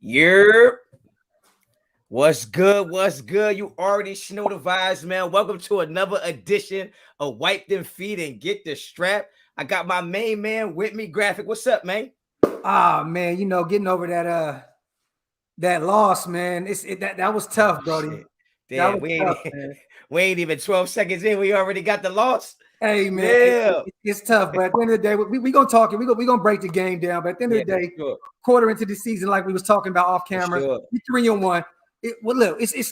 Yerp. What's good? What's good? You already know the vibes, man. Welcome to another edition of Wipe Them Feet and Get the Strap. I got my main man with me, Graphk. What's up, man? Man, getting over that loss, man. That was tough, Brody. Shit. That Damn, was we ain't tough, man. we ain't even 12 seconds in. We already got the loss. Hey, man, Yeah. it's tough, but at the end of the day, we gonna talk it. We gonna break the game down. But at the end of the Yeah, day, sure. quarter into the season, like we was talking about off For camera, sure. we 3-1. Look, it's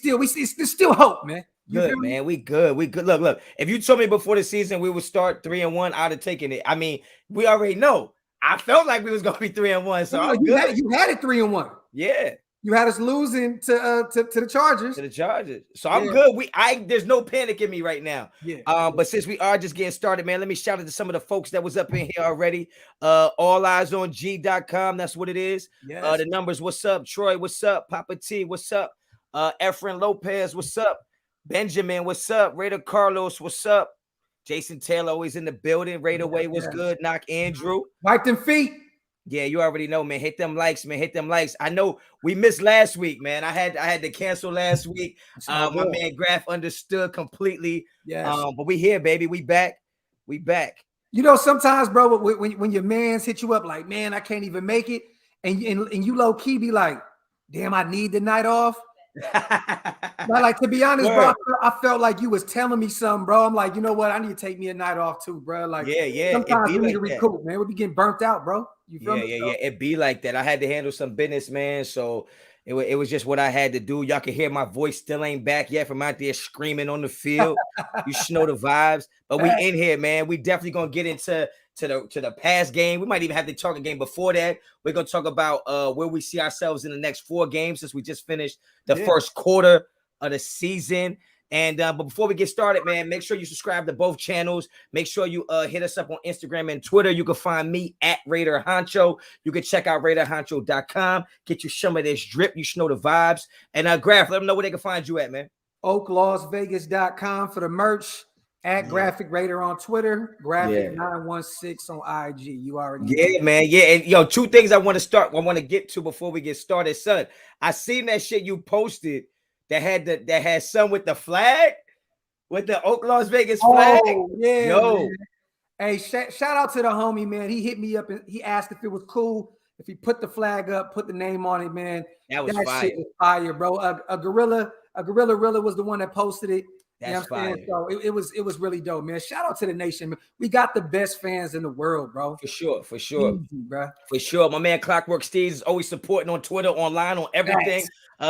still hope, man. You feel Good, me? man. We good. We good. Look. If you told me before the season we would start 3-1, I'd have taken it. I mean, we already know. I felt like we was gonna be 3-1, so No, I'm good. you had it 3-1. Yeah. You had us losing to the Chargers. To the Chargers. So I'm Yeah. good. There's no panic in me right now. Yeah. But since we are just getting started, man, let me shout out to some of the folks that was up in here already. AllEyesOnG.com. That's what it is. Yes. The numbers, what's up? Troy, what's up? Papa T, what's up? Efren Lopez, what's up? Benjamin, what's up? Raider Carlos, what's up? Jason Taylor always in the building. Raider Way was good. Knock Andrew. Wipe them feet. Yeah, you already know, man. Hit them likes, man. Hit them likes. I know we missed last week, man. I had to cancel last week. My man Graphk understood completely. Yes. But we here, baby. We back. We back. Sometimes, bro, when your mans hit you up like, man, I can't even make it, and you low key be like, damn, I need the night off. But like, to be honest, bro, I felt like you was telling me something, bro. I'm like, you know what? I need to take me a night off too, bro. Like, yeah. Sometimes we need to recoup, man. We be getting burnt out, bro. You feel me? Yeah. It be like that. I had to handle some business, man. So it was just what I had to do. Y'all can hear my voice still ain't back yet from out there screaming on the field. You should know the vibes. But we in here, man. We definitely gonna get into the past game. We might even have to talk a game before that. We're gonna talk about where we see ourselves in the next 4 games since we just finished the first quarter of the season. And but before we get started, man, make sure you subscribe to both channels. Make sure you hit us up on Instagram and Twitter. You can find me at Raider Honcho. You can check out RaiderHoncho.com. Get you some of this drip. You should know the vibes. And Graphk, let them know where they can find you at, man. OakLasVegas.com for the merch. At Graphk Raider on Twitter, Graphk916 on IG. You already know. Man. Yeah. And 2 things I want to get to before we get started, son. I seen that shit you posted that had some with the flag, with the Oak Las Vegas flag. Oh, yeah. Man. Hey, shout out to the homie, man. He hit me up and he asked if it was cool if he put the flag up, put the name on it, man. That fire. Shit was fire, bro. A gorilla was the one that posted it. That's fire. So it was really dope, man. Shout out to the nation, man. We got the best fans in the world, bro. For sure. Easy, bro. For sure. My man Clockwork Steve's is always supporting on Twitter, online, on everything.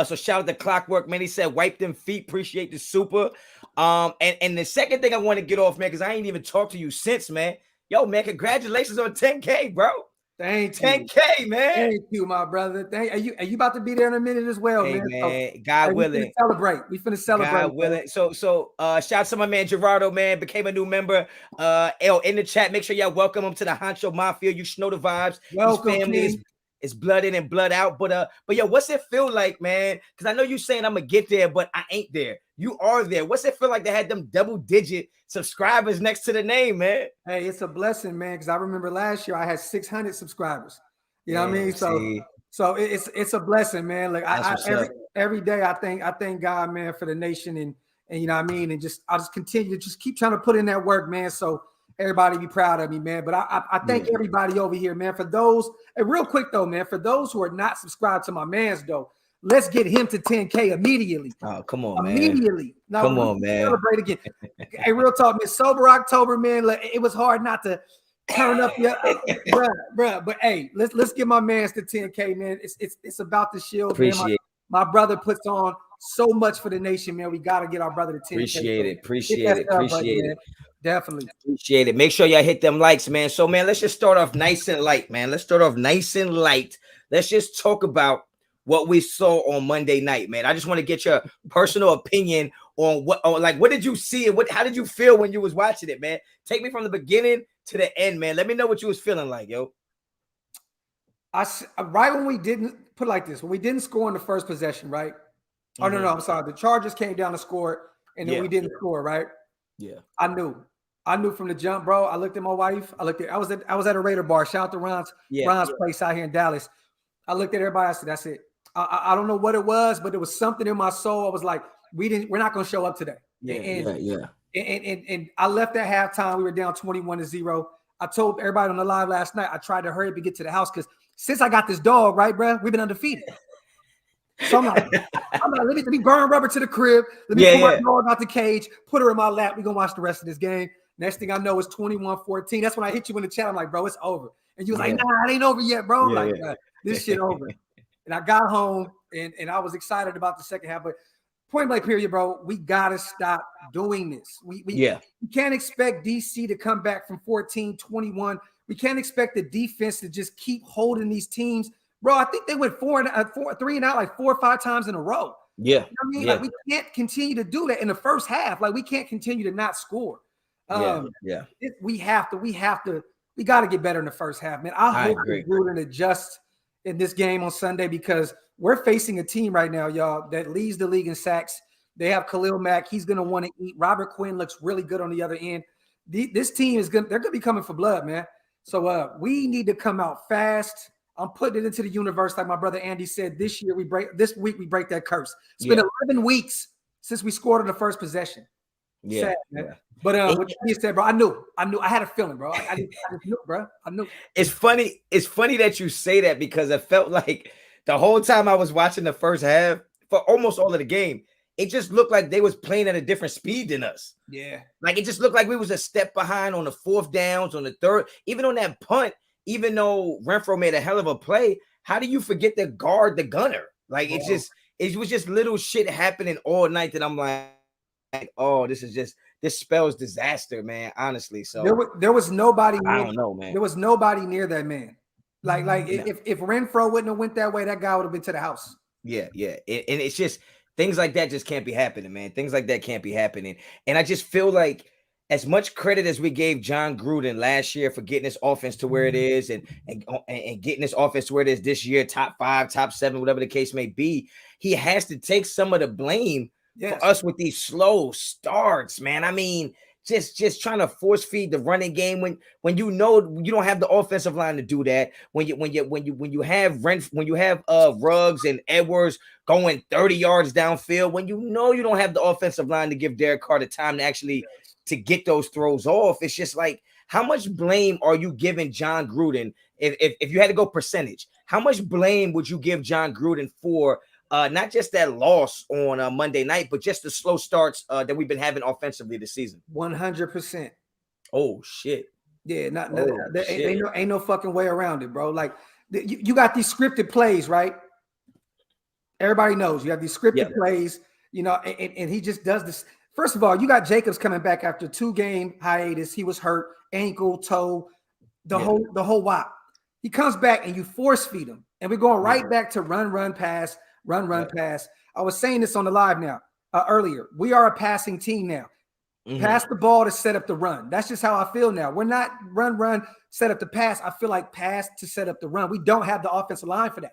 So shout out to Clockwork, man. He said, wipe them feet. Appreciate the super. And the second thing I want to get off, man, because I ain't even talked to you since, man. Yo, man, congratulations on 10K, bro. Thank you. 10K, man. Thank you, my brother. Are you about to be there in a minute as well, man? So, God willing. We finna celebrate. God willing. So shout out to my man Gerardo, man. Became a new member. In the chat, make sure y'all welcome him to the Honcho Mafia. You should know the vibes. Welcome, his family is blood in and blood out. But yo, what's it feel like, man? Because I know you saying I'm gonna get there, but I ain't there. You are there. What's it feel like to have them double-digit subscribers next to the name, man? Hey, it's a blessing, man. Because I remember last year I had 600 subscribers. You know what I mean? So it's a blessing, man. Like every day I thank God, man, for the nation and you know what I mean, and I'll just continue to keep trying to put in that work, man. So everybody be proud of me, man. But I thank everybody over here, man. For those, and real quick though, man, for those who are not subscribed to my man's though, let's get him to 10K immediately. Oh, come on, man. Immediately. No, come on, man. Celebrate again. Hey, real talk, man. Sober October, man. Like, it was hard not to turn up your bruh. But hey, let's get my man's to 10K, man. It's about the shield. Appreciate man. My brother puts on so much for the nation, man. We gotta get our brother to 10K. Appreciate it. Definitely. Appreciate it. Make sure y'all hit them likes, man. So, man, let's just start off nice and light, man. Let's just talk about what we saw on Monday night, man. I just want to get your personal opinion on what did you see and how did you feel when you was watching it, man? Take me from the beginning to the end, man. Let me know what you was feeling like, yo. Right when we didn't put it like this, when we didn't score in the first possession, right? Oh no, I'm sorry. The Chargers came down to score, and then we didn't score, right? Yeah, I knew from the jump, bro. I looked at my wife. I was at a Raider bar. Shout out to Ron's place out here in Dallas. I looked at everybody. I said, "That's it. I don't know what it was, but there was something in my soul. I was like, we're not going to show up today. And I left at halftime. We were down 21-0. I told everybody on the live last night, I tried to hurry up and get to the house because since I got this dog, right, bro, we've been undefeated. So I'm like, let me burn rubber to the crib. Let me pull my dog out the cage, put her in my lap. We're going to watch the rest of this game. Next thing I know, it's 21-14. That's when I hit you in the chat. I'm like, bro, it's over. And you was like, nah, it ain't over yet, bro. This shit over. And I got home, and I was excited about the second half. But point blank period, bro, we got to stop doing this. We can't expect DC to come back from 14-21. We can't expect the defense to just keep holding these teams. Bro, I think they went 3 and out like 4 or 5 times in a row. Yeah. You know what I mean? Like, we can't continue to do that in the first half. Like, we can't continue to not score. We got to get better in the first half, man. I hope Gruden adjusts in this game on Sunday because we're facing a team right now, y'all, that leads the league in sacks. They have Khalil Mack. He's going to want to eat. Robert Quinn looks really good on the other end. This team they're going to be coming for blood, man. So we need to come out fast. I'm putting it into the universe, like my brother Andy said. This week we break that curse. It's been 11 weeks since we scored on the first possession. Sad, man. But what you said, bro, I knew. I had a feeling, bro. I just knew, bro. I knew. It's funny that you say that because I felt like the whole time I was watching the first half for almost all of the game, it just looked like they was playing at a different speed than us. Yeah. Like it just looked like we was a step behind on the 4th downs, on the 3rd, even on that punt. Even though Renfro made a hell of a play, how do you forget to guard the gunner? Like it was just little shit happening all night that I'm like, oh, this spells disaster, man. Honestly, so there was nobody. I don't know, man. There was nobody near that man. If Renfro wouldn't have went that way, that guy would have been to the house. Yeah. And it's just things like that just can't be happening, man. Things like that can't be happening, and I just feel like, as much credit as we gave John Gruden last year for getting this offense to where it is and getting this offense to where it is this year, top 5, top 7, whatever the case may be, he has to take some of the blame for us with these slow starts, man. I mean, just trying to force feed the running game when you know you don't have the offensive line to do that. When you have Ruggs and Edwards going 30 yards downfield, when you know you don't have the offensive line to give Derek Carr the time to actually to get those throws off. It's just like, how much blame are you giving John Gruden? If you had to go percentage, how much blame would you give John Gruden for not just that loss on Monday night, but just the slow starts that we've been having offensively this season? 100%. Oh shit. Yeah, ain't no fucking way around it, bro. Like you got these scripted plays, right? Everybody knows you have these scripted plays, you know, and he just does this. First of all, you got Jacobs coming back after 2-game hiatus. He was hurt, ankle, toe, the whole wop. He comes back and you force feed him. And we're going right back to run, pass, run, pass. I was saying this on the live now earlier. We are a passing team now. Pass the ball to set up the run. That's just how I feel now. We're not run, set up the pass. I feel like pass to set up the run. We don't have the offensive line for that.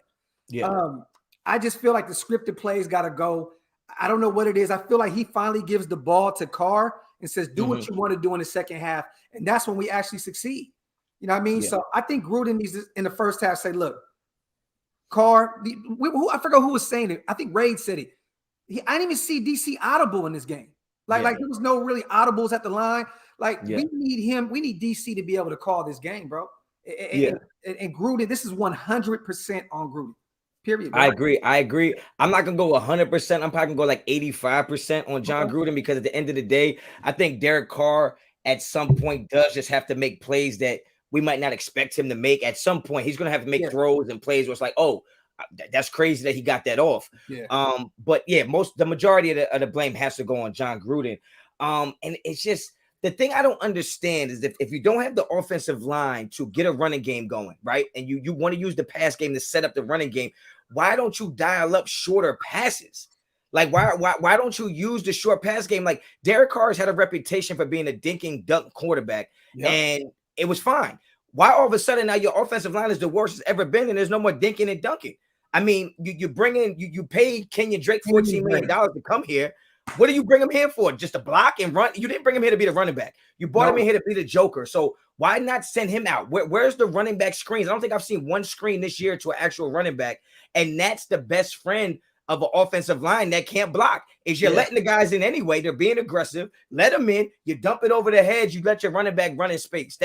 I just feel like the scripted plays got to go. I don't know what it is. I feel like he finally gives the ball to Carr and says, do what you want to do in the second half. And that's when we actually succeed. You know what I mean? So I think Gruden needs to, in the first half, say, look, Carr, I forgot who was saying it. I think Raid said it. I didn't even see DC audible in this game. Like there was no really audibles at the line. Like we need him. We need DC to be able to call this game, bro. And Gruden, this is 100% on Gruden. Period. Bro. I agree. I'm not gonna go 100%. I'm probably gonna go like 85% on John Gruden because at the end of the day, I think Derek Carr at some point does just have to make plays that we might not expect him to make. At some point, he's gonna have to make throws and plays where it's like, oh, that's crazy that he got that off. But the majority of the blame has to go on John Gruden. And it's just the thing I don't understand is if you don't have the offensive line to get a running game going, right? And you want to use the pass game to set up the running game, why don't you dial up shorter passes? Like why don't you use the short pass game? Like Derek Carr's had a reputation for being a dinking dunk quarterback, and it was fine. Why all of a sudden now your offensive line is the worst it's ever been, and there's no more dinking and dunking? I mean, you paid Kenyon Drake $14 million to come here. What do you bring him here for? Just to block and run? You didn't bring him here to be the running back. You brought him in here to be the joker. So why not send him out? Where's the running back screens? I don't think I've seen one screen this year to an actual running back. And that's the best friend of an offensive line that can't block. Is you're letting the guys in anyway. They're being aggressive. Let them in. You dump it over their heads. You let your running back run in space.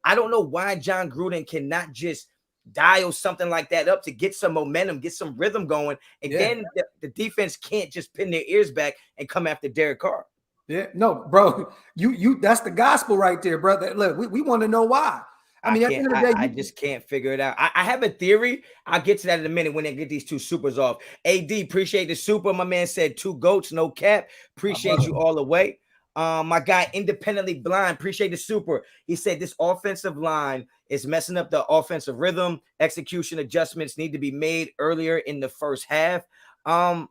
I don't know why John Gruden cannot just dial something like that up to get some momentum, get some rhythm going, and then the defense can't just pin their ears back and come after Derek Carr. Yeah, no, bro, you that's the gospel right there, brother. Look, we want to know why. I mean, at the end of the day, I just can't figure it out. I have a theory. I'll get to that in a minute when they get these two supers off. AD, appreciate the super. My man said 2 goats, no cap. Appreciate you all the way. My guy, independently blind, appreciate the super. He said this offensive line is messing up the offensive rhythm. Execution adjustments need to be made earlier in the first half. I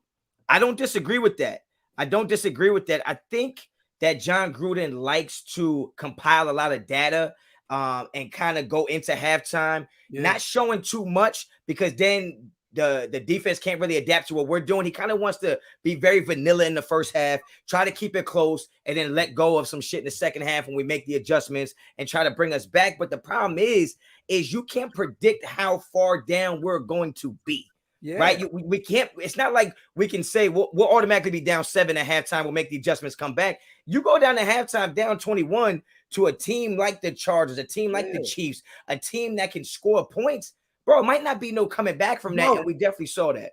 don't disagree with that. I think that John Gruden likes to compile a lot of data and kind of go into halftime, not showing too much, because then the defense can't really adapt to what we're doing. He kind of wants to be very vanilla in the first half, try to keep it close, and then let go of some shit in the second half when we make the adjustments and try to bring us back. But the problem is you can't predict how far down we're going to be. Right? We can't. It's not like we can say we'll automatically be down 7 at halftime. We'll make the adjustments, come back. You go down to halftime down 21 to a team like the Chargers, a team like the Chiefs, a team that can score points. Bro, it might not be no coming back from that, and we definitely saw that.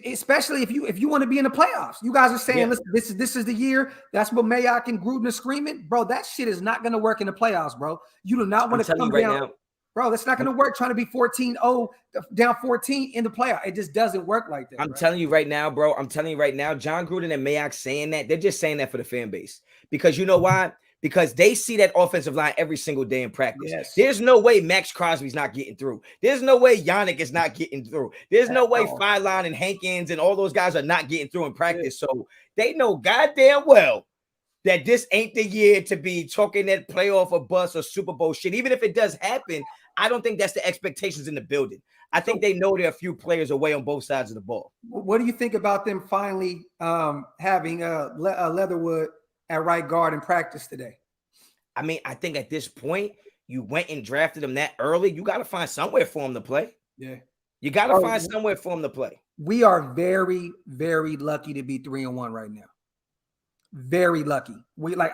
Especially if you want to be in the playoffs. You guys are saying, listen, this is the year. That's what Mayock and Gruden are screaming. Bro, that shit is not going to work in the playoffs, bro. You do not want to come down. Now, bro, that's not going to work trying to be 14-0, down 14 in the playoff. It just doesn't work like that. I'm telling you right now, bro. John Gruden and Mayock saying that, they're just saying that for the fan base. Because you know why? Because they see that offensive line every single day in practice. There's no way Max Crosby's not getting through. There's no way Yannick is not getting through. There's no way Phylon and Hankins and all those guys are not getting through in practice. So they know goddamn well that this ain't the year to be talking that playoff or bust or Super Bowl shit. Even if it does happen, I don't think that's the expectations in the building. I think they know there are a few players away on both sides of the ball. What do you think about them finally having Leatherwood at right guard in practice today? I mean, I think at this point, you went and drafted him that early. You got to find somewhere for him to play. Yeah. You got to find somewhere for him to play. We are very, very lucky to be 3-1 right now. Very lucky.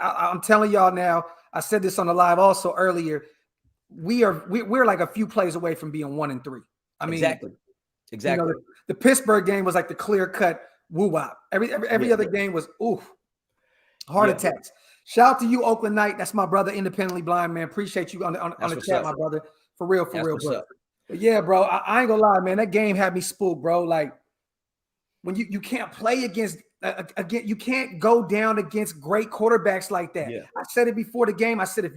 I'm telling y'all now, I said this on the live also earlier. We're like a few plays away from being 1-3. I mean, exactly. You know, the Pittsburgh game was like the clear cut woo-wop. Every other game was heart attacks. Shout out to you, Oakland Knight. That's my brother, independently blind, man. Appreciate you on the chat, my brother. For real, bro. But yeah, bro, I ain't gonna lie, man. That game had me spooked, bro. Like when you can't play against you can't go down against great quarterbacks like that. Yeah. I said it before the game. I said if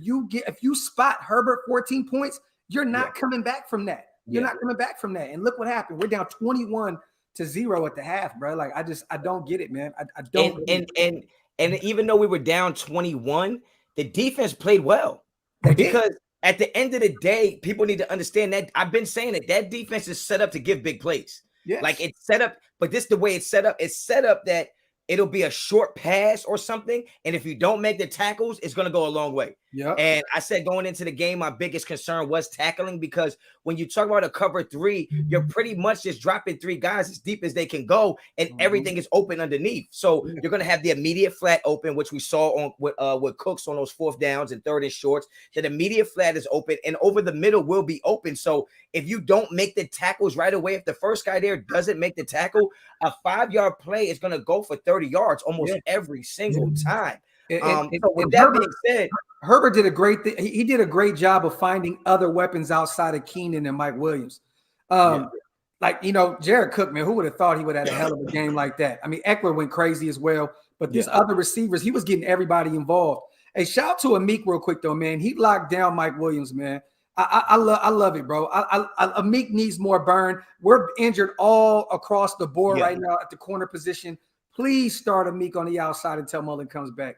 you spot Herbert 14 points, you're not coming back from that. You're not coming back from that. And look what happened. We're down 21-0 at the half, bro. Like I don't get it, man. I don't. And even though we were down 21, the defense played well. Because at the end of the day, people need to understand that I've been saying it. That defense is set up to give big plays. Yes. Like it's set up, but this is the way it's set up. It's set up that it'll be a short pass or something. And if you don't make the tackles, it's going to go a long way. Yeah. And I said going into the game, my biggest concern was tackling, because when you talk about a cover 3, you're pretty much just dropping 3 guys as deep as they can go, and everything is open underneath. So you're going to have the immediate flat open, which we saw on with Cooks on those 4th downs and 3rd and shorts. That immediate flat is open, and over the middle will be open. So if you don't make the tackles right away, if the first guy there doesn't make the tackle, a 5-yard play is going to go for 30 yards almost every single time. So with that being said, Herbert did a great thing. He did a great job of finding other weapons outside of Keenan and Mike Williams. Like, you know, Jared Cook, man, who would have thought he would have had a hell of a game like that? I mean, Eckler went crazy as well, but these other receivers, he was getting everybody involved. Hey, shout out to Amik real quick though, man. He locked down Mike Williams, man. I love it, bro. Amik needs more burn. We're injured all across the board right now at the corner position. Please start Amik on the outside until Mullen comes back.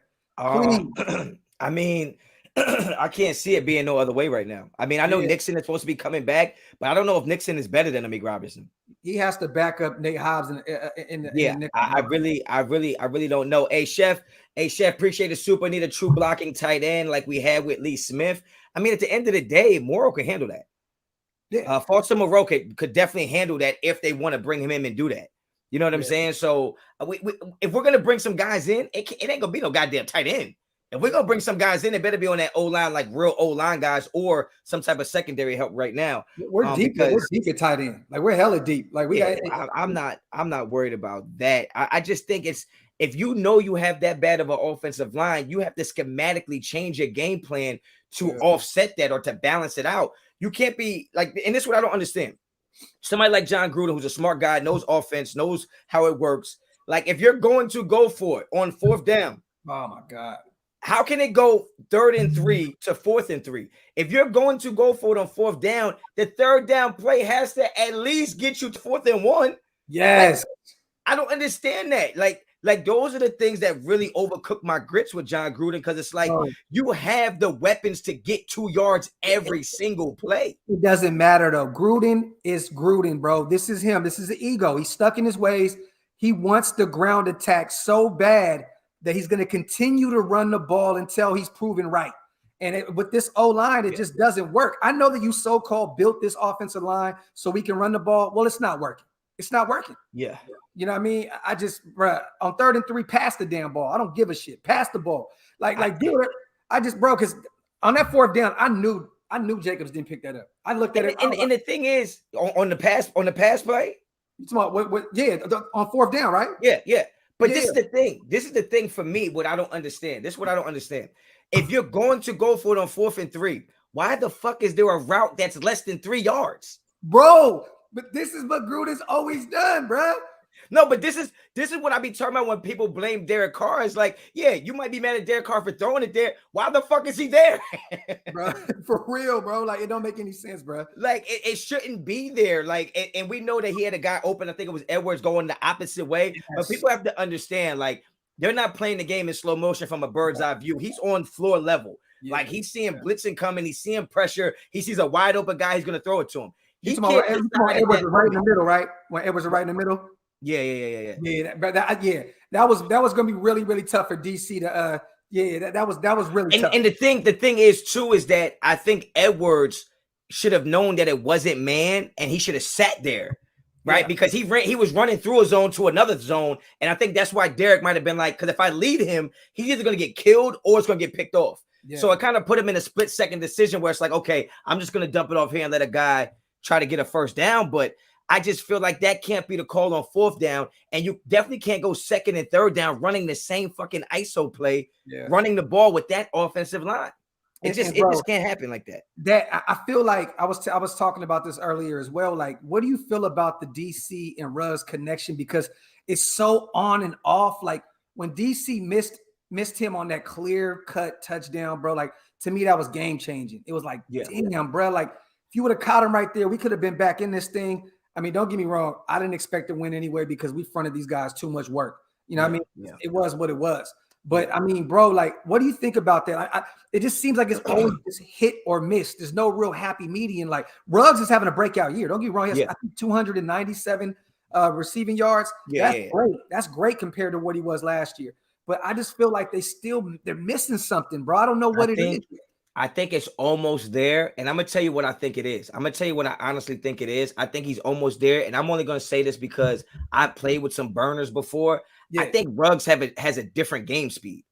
I mean, I can't see it being no other way right now. I mean, I know Nixon is supposed to be coming back, but I don't know if Nixon is better than Amik Robinson. he has to back up Nate Hobbs in the nickel. I really don't know. Hey chef, appreciate the super. Need a true blocking tight end like we had with Lee Smith. I mean, at the end of the day, Morrow can handle that. Yeah, Foster Moreau could definitely handle that if they want to bring him in and do that. You know what I'm saying? So if we're gonna bring some guys in, it ain't gonna be no goddamn tight end. If we're gonna bring some guys in, it better be on that O-line, like real O-line guys, or some type of secondary help right now. We're deep. We're deep at tight end. Like we're hella deep. Like we got. I'm not worried about that. I just think it's, if you know you have that bad of an offensive line, you have to schematically change your game plan to offset that or to balance it out. You can't be like, and this is what I don't understand. Somebody like John Gruden, who's a smart guy, knows offense, knows how it works. Like if you're going to go for it on 4th down, oh my God, how can it go 3rd and 3 to 4th and 3? If you're going to go for it on 4th down, the 3rd down play has to at least get you to 4th and 1. Yes. Like, I don't understand that. Like those are the things that really overcook my grits with John Gruden, because it's like you have the weapons to get 2 yards every single play. It doesn't matter though. Gruden is Gruden, bro. This is him. This is the ego. He's stuck in his ways. He wants the ground attack so bad that he's going to continue to run the ball until he's proven right. And with this O-line, it just doesn't work. I know that you so-called built this offensive line so we can run the ball. Well, it's not working. It's not working. Yeah. You know what I mean? I just, bro, on 3rd and 3, pass the damn ball. I don't give a shit. Pass the ball. Like, dude, I just, bro, because on that 4th down, I knew Jacobs didn't pick that up. I looked at it. And the thing is, on the pass play, it's about on 4th down, right? Yeah. But this is the thing. This is the thing for me, what I don't understand. This is what I don't understand. If you're going to go for it on 4th and 3, why the fuck is there a route that's less than 3 yards? Bro, but this is what Gruden's always done, bro. No, but this is what I be talking about when people blame Derek Carr. It's like, yeah, you might be mad at Derek Carr for throwing it there. Why the fuck is he there? Bro, for real, bro. Like, it don't make any sense, bro. Like, it shouldn't be there. Like, and we know that he had a guy open. I think it was Edwards going the opposite way. Yes. But people have to understand, like, they're not playing the game in slow motion from a bird's eye view. He's on floor level. Yeah. Like, he's seeing blitzing coming. He's seeing pressure. He sees a wide open guy. He's going to throw it to him. Edwards was right in the middle, right? When Edwards was right in the middle. Yeah. That was gonna be really, really tough for DC to that was really tough. And the thing is too is that I think Edwards should have known that it wasn't man, and he should have sat there, right? Because he was running through a zone to another zone, and I think that's why Derek might have been like, because if I lead him, he's either gonna get killed or it's gonna get picked off. Yeah. So it kind of put him in a split-second decision where it's like, okay, I'm just gonna dump it off here and let a guy try to get a 1st down, but I just feel like that can't be the call on 4th down, and you definitely can't go 2nd and 3rd down running the same fucking ISO play, running the ball with that offensive line. It just can't happen like that. That I feel like I was talking about this earlier as well. Like, what do you feel about the DC and Ruggs connection? Because it's so on and off. Like when DC missed him on that clear cut touchdown, bro. Like to me, that was game changing. It was like, damn, bro. Like if you would have caught him right there, we could have been back in this thing. I mean, don't get me wrong. I didn't expect to win anyway because we fronted these guys too much work. You know what I mean? Yeah. It was what it was. But, I mean, bro, like, what do you think about that? It just seems like it's always just hit or miss. There's no real happy median. Like, Ruggs is having a breakout year. Don't get me wrong. He has, I think, 297 receiving yards. That's great. That's great compared to what he was last year. But I just feel like they're missing something, bro. I don't know what it is. I think it's almost there, and I'm going to tell you what I think it is. I'm going to tell you what I honestly think it is. I think he's almost there, and I'm only going to say this because I played with some burners before. Yeah. I think Ruggs has a different game speed.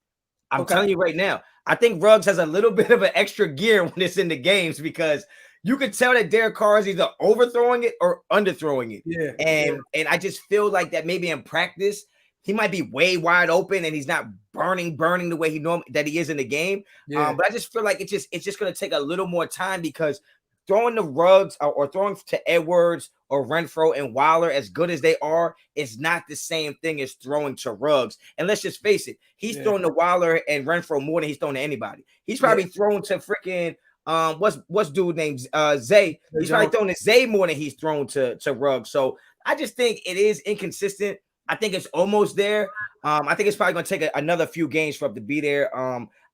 I'm telling you right now. I think Ruggs has a little bit of an extra gear when it's in the games because you could tell that Derek Carr is either overthrowing it or underthrowing it. Yeah. And I just feel like that maybe in practice, he might be way wide open and he's not burning the way he is in the game. Yeah. But I just feel like it's just going to take a little more time because throwing the Ruggs or throwing to Edwards or Renfro and Waller, as good as they are, is not the same thing as throwing to Ruggs. And let's just face it, he's throwing to Waller and Renfro more than he's throwing to anybody. He's probably thrown to freaking what's dude named Zay. He's probably thrown to Zay more than he's thrown to Ruggs. So I just think it is inconsistent. I think it's almost there. I think it's probably going to take another few games for it to be there.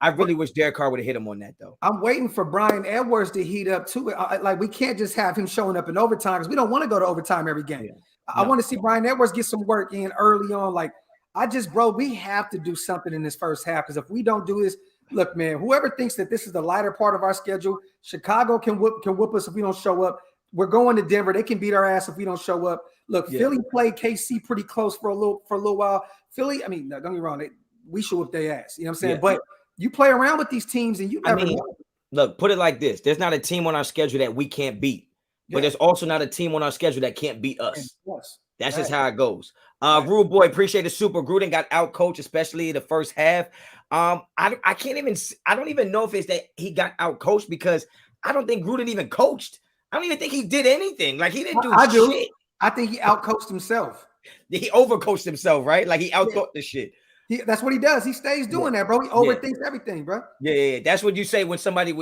I really wish Derek Carr would have hit him on that though. I'm waiting for Brian Edwards to heat up too. Like we can't just have him showing up in overtime because we don't want to go to overtime every game. Yeah. I want to see Brian Edwards get some work in early on. Like we have to do something in this first half because if we don't do this, look, man, whoever thinks that this is the lighter part of our schedule, Chicago can whoop us if we don't show up. We're going to Denver. They can beat our ass if we don't show up. Look, Philly played KC pretty close for a little while. Philly, I mean, don't get me wrong, we should whip their ass. You know what I'm saying? But you play around with these teams and you never know. Look, put it like this. There's not a team on our schedule that we can't beat. But there's also not a team on our schedule that can't beat us. That's just how it goes. Rude Boy, appreciate the super. Gruden got out coached, especially the first half. I don't even know if it's that he got out coached because I don't think Gruden even coached. I don't even think he did anything. Like he didn't do shit. I think he outcoached himself. He overcoached himself, right? Like he outthought the shit. That's what he does. He stays doing that, bro. He overthinks everything, bro. Yeah. That's what you say when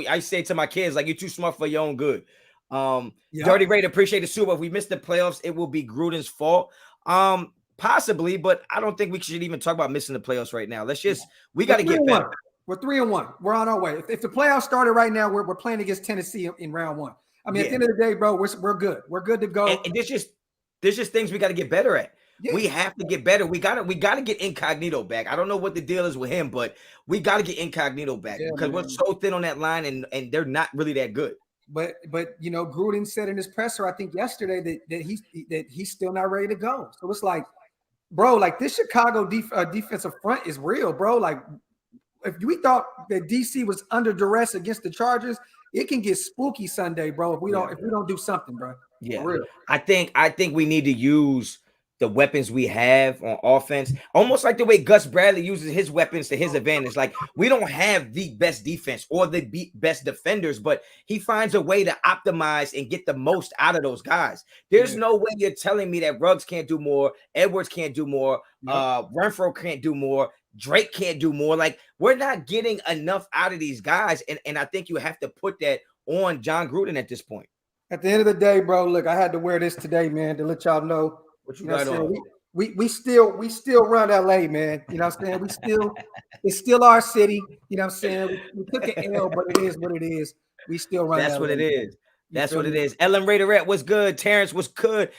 I say to my kids, like, you're too smart for your own good. Dirty Raider, appreciate the super. If we miss the playoffs, it will be Gruden's fault. Possibly, but I don't think we should even talk about missing the playoffs right now. We got to get better. We're 3-1. We're on our way. If the playoffs started right now, we're playing against Tennessee in round 1. I mean, at the end of the day, bro, we're good. We're good to go. And there's just things we got to get better at. Yeah. We have to get better. We gotta get Incognito back. I don't know what the deal is with him, but we gotta get Incognito back because we're so thin on that line, and they're not really that good. But Gruden said in his presser, I think yesterday, that he's still not ready to go. So it's like, bro, like this Chicago defensive front is real, bro. Like if we thought that DC was under duress against the Chargers, it can get spooky Sunday, bro. If we don't do something, bro. Yeah, I think we need to use the weapons we have on offense, almost like the way Gus Bradley uses his weapons to his advantage. Like we don't have the best defense or the best defenders, but he finds a way to optimize and get the most out of those guys. There's no way you're telling me that Ruggs can't do more, Edwards can't do more, Renfro can't do more, Drake can't do more. Like we're not getting enough out of these guys, and I think you have to put that on John Gruden at this point. At the end of the day, bro, look, I had to wear this today, man, to let y'all know. What you got on? We still run LA, man. You know what I'm saying? It's still our city. You know what I'm saying? We took an L, but it is what it is. We still run. That's LA. What it is. That's what it is. Ellen Raiderette, what's good? Terrence, what's good?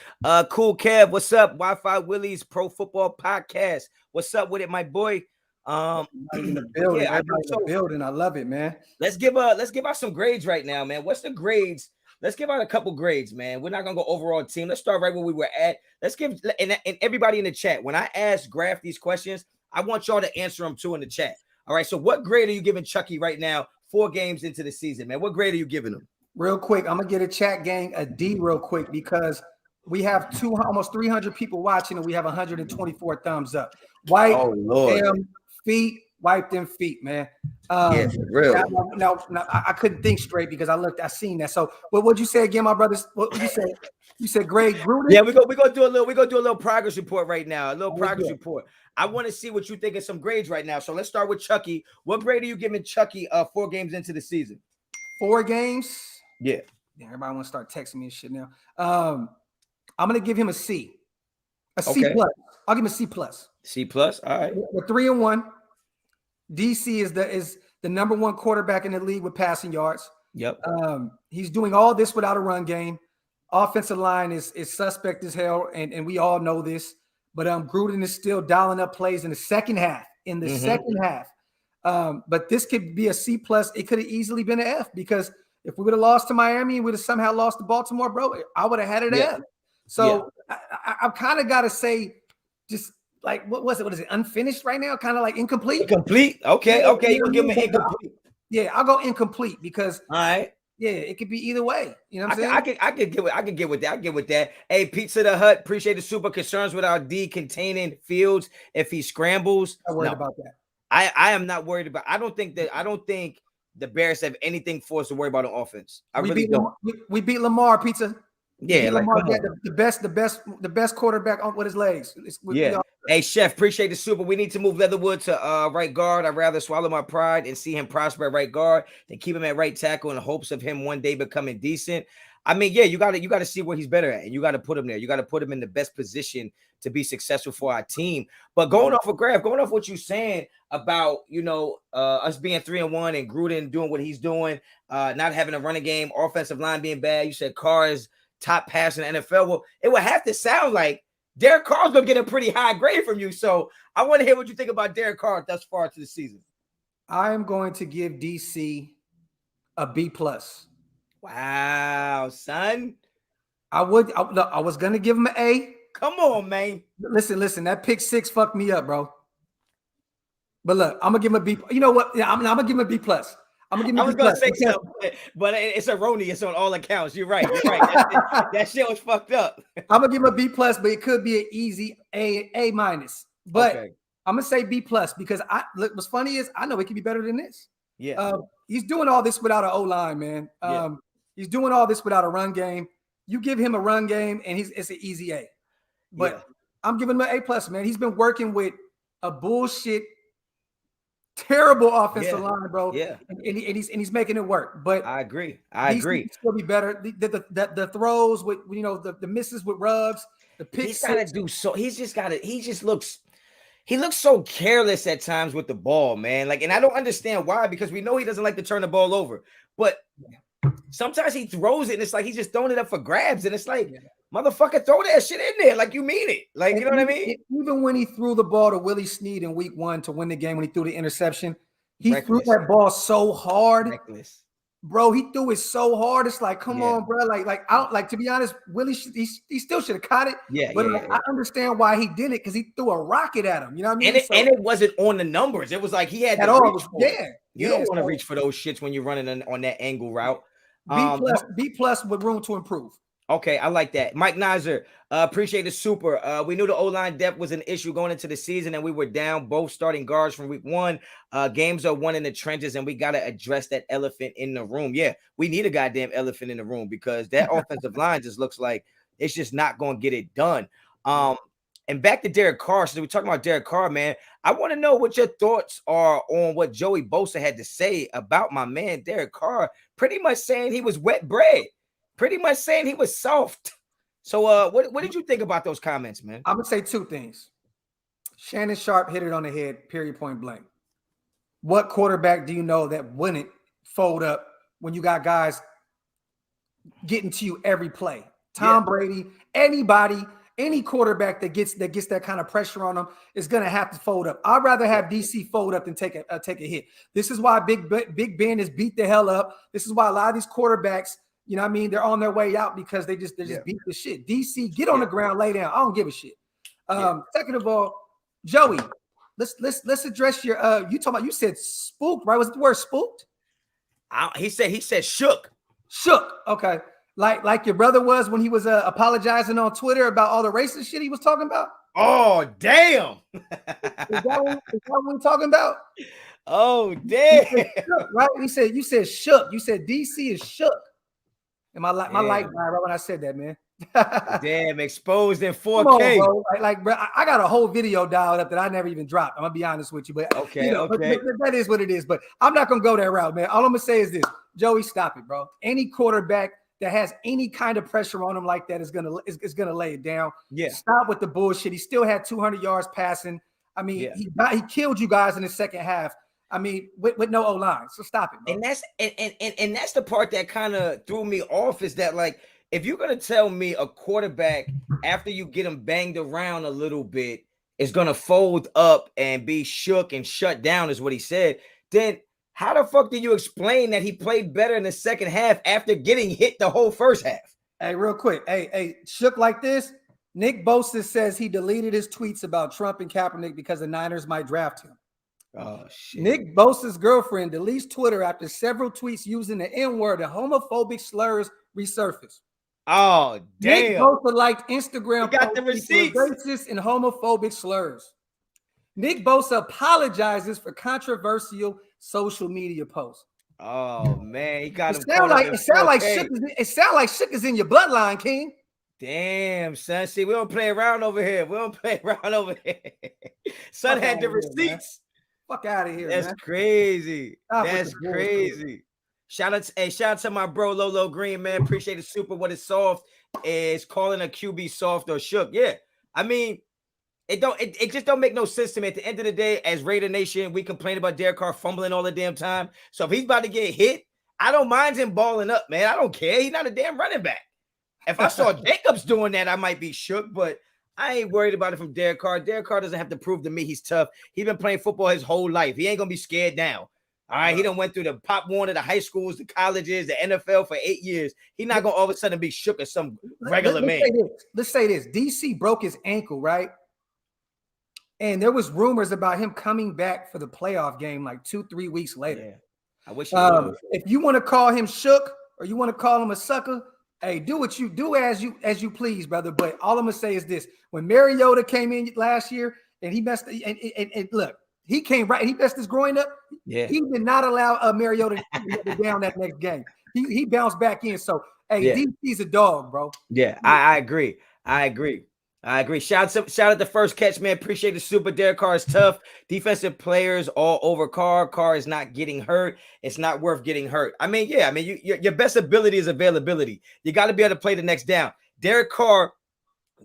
Cool Kev, what's up? Wi-Fi Willie's Pro Football Podcast. What's up with it, my boy? In the building, everybody in the building. I love it, man. Let's give out some grades right now, man. What's the grades? Let's give out a couple grades, man. We're not gonna go overall team. Let's start right where we were at. Let's give and everybody in the chat. When I ask Graphk these questions, I want y'all to answer them too in the chat. All right. So, what grade are you giving Chucky right now? 4 games into the season, man. What grade are you giving him? Real quick, I'm gonna get a chat gang a D real quick because we have almost 300 people watching and we have 124 thumbs up. Wipe them feet. Wipe them feet, man. Yeah, real. Now, I couldn't think straight because I seen that. So, what'd you say again, my brothers? What you say? You said grade Gruden? Yeah, we're gonna do a little progress report right now. A little progress report. I want to see what you think of some grades right now. So let's start with Chucky. What grade are you giving Chucky 4 games into the season? 4 games? Yeah. Everybody want to start texting me and shit now. I'm gonna give him a C. C plus. I'll give him a C plus. C plus. All right. We're 3-1. DC is the number 1 quarterback in the league with passing yards. Yep. He's doing all this without a run game. Offensive line is suspect as hell, and we all know this. But Gruden is still dialing up plays in the second half. Second half. But this could be a C plus. It could have easily been an F because if we would have lost to Miami and would have somehow lost to Baltimore, bro, I would have had it F. So I've kind of got to say, just like what was it? What is it? Unfinished right now? Kind of like incomplete. Incomplete. Okay. You can give him an incomplete. Yeah, I'll go incomplete because all right. Yeah, it could be either way. You know what I'm saying? I could get with that. I get with that. Hey, Pizza the Hut, appreciate the super. Concerns with our D containing Fields if he scrambles. I'm worried about that. I am not worried about. I don't think the Bears have anything for us to worry about on offense. We beat Lamar, Pizza. Yeah, like Lamar, the best quarterback on with his legs. Hey, Chef, appreciate the super. We need to move Leatherwood to right guard. I'd rather swallow my pride and see him prosper at right guard than keep him at right tackle in the hopes of him one day becoming decent. I mean, yeah, you gotta see what he's better at, and you gotta put him there. You gotta put him in the best position to be successful for our team. But going off of Graphk, going off what you're saying about us being 3-1 and Gruden doing what he's doing, not having a running game, offensive line being bad. You said Carr is top pass in the NFL. Well, it would have to sound like Derek Carr's gonna get a pretty high grade from you. So I want to hear what you think about Derek Carr thus far to the season. I am going to give DC a B+. Wow, son. I was gonna give him an A. Come on, man. Listen. That pick 6 fucked me up, bro. But look, I'm gonna give him a B. You know what? Yeah, I'm gonna give him a B+. I'm gonna give him a B+. I was gonna say something, but it's erroneous on all accounts. You're right. That shit was fucked up. I'm gonna give him a B+, but it could be an easy A-. But okay. I'm gonna say B+ because what's funny is I know it can be better than this. Yeah. He's doing all this without an O-line, man. He's doing all this without a run game. You give him a run game, and it's an easy A. But I'm giving him an A+, man. He's been working with a bullshit, terrible offensive line, bro. Yeah. And he's making it work. But I agree. I agree. Still be better. The throws with the misses with Ruggs, the picks. He's gotta do so. He just looks. He looks so careless at times with the ball, man. Like, and I don't understand why, because we know he doesn't like to turn the ball over. But sometimes he throws it, and it's like he's just throwing it up for grabs, and it's like, motherfucker, throw that shit in there, like you mean it, like, you know what I mean? Even when he threw the ball to Willie Snead in week 1 to win the game, when he threw the interception, he threw that ball so hard. Reckless. Bro, he threw it so hard. It's like, come on, bro. Like I don't, like, to be honest, Willie, he still should have caught it. I understand why he did it, because he threw a rocket at him. You know what I mean? And it wasn't on the numbers. It was like he had to reach for it. You don't want to reach for those shits when you're running on that angle route. B+ with room to improve. Okay, I like that. Mike Nizer, appreciate the super. We knew the O-line depth was an issue going into the season, and we were down both starting guards from week 1. Games are won in the trenches, and we got to address that elephant in the room. Yeah, we need a goddamn elephant in the room, because that offensive line just looks like it's just not going to get it done. And back to Derek Carr. So we're talking about Derek Carr, man. I want to know what your thoughts are on what Joey Bosa had to say about my man Derek Carr, pretty much saying he was wet bread. Pretty much saying he was soft. So what did you think about those comments, man? I'm going to say 2 things. Shannon Sharp hit it on the head, period, point blank. What quarterback do you know that wouldn't fold up when you got guys getting to you every play? Tom Brady, anybody, any quarterback that gets that kind of pressure on them is going to have to fold up. I'd rather have DC fold up than take a hit. This is why Big Ben is beat the hell up. This is why a lot of these quarterbacks, you know what I mean, they're on their way out because they just beat the shit. DC, get on the ground, lay down. I don't give a shit. Second of all, Joey, let's address your you said spooked, right? Was it the word spooked? He said shook. Shook. Okay. Like your brother was when he was apologizing on Twitter about all the racist shit he was talking about. Oh, damn. Is that what we're talking about? Oh, damn. Shook, right? You said shook. You said DC is shook. And my light died right when I said that, man. Damn, exposed in 4K. On, bro. Bro, I got a whole video dialed up that I never even dropped. I'm gonna be honest with you, but okay. But that is what it is. But I'm not gonna go that route, man. All I'm gonna say is this: Joey, stop it, bro. Any quarterback that has any kind of pressure on him like that is gonna lay it down. Yeah. Stop with the bullshit. He still had 200 yards passing. I mean, he killed you guys in the second half. I mean, with no O-line. So stop it, bro. And that's the part that kind of threw me off, is that, like, if you're gonna tell me a quarterback after you get him banged around a little bit is gonna fold up and be shook and shut down, is what he said, then how the fuck do you explain that he played better in the second half after getting hit the whole first half? Hey, real quick. Hey, shook like this. Nick Bosa says he deleted his tweets about Trump and Kaepernick because the Niners might draft him. Oh, shit. Nick Bosa's girlfriend deletes Twitter after several tweets using the N-word and homophobic slurs resurfaced. Oh, damn. Nick Bosa liked Instagram got the receipts. Racist and homophobic slurs. Nick Bosa apologizes for controversial social media posts. Oh, man. He got him. It sound like shook is in your bloodline, King. Damn, son. See, we don't play around over here. Son had the receipts. Fuck out of here. That's man. crazy. That's crazy. Shout out to my bro Lolo Green, man. Appreciate the super. What is soft is calling a QB soft or shook. Yeah, I mean, it just don't make no sense to me. At the end of the day, as Raider Nation, we complain about Derek Carr fumbling all the damn time. So if he's about to get hit, I don't mind him balling up, man. I don't care. He's not a damn running back. If I saw Jacobs doing that, I might be shook, but I ain't worried about it from Derek Carr. Derek Carr doesn't have to prove to me he's tough. He's been playing football his whole life. He ain't gonna be scared now. All right, he done went through the Pop Warner, the high schools, the colleges, the NFL for 8 years. He's not gonna all of a sudden be shook as some regular man. Let's say this. DC broke his ankle, right? And there was rumors about him coming back for the playoff game like 2-3 weeks later. Yeah. I wish if you want to call him shook or you want to call him a sucker, hey, do what you do as you please, brother. But all I'm gonna say is this: when Mariota came in last year and he messed, and look, he came right, he messed his groin up. Yeah, he did not allow Mariota to get down that next game. He bounced back in. So hey, DC's a dog, bro. Yeah, I agree. Shout out the first catch, man. Appreciate the super. Derek Carr is tough. Defensive players all over Carr. Carr is not getting hurt. It's not worth getting hurt. I mean, your best ability is availability. You got to be able to play the next down. Derek Carr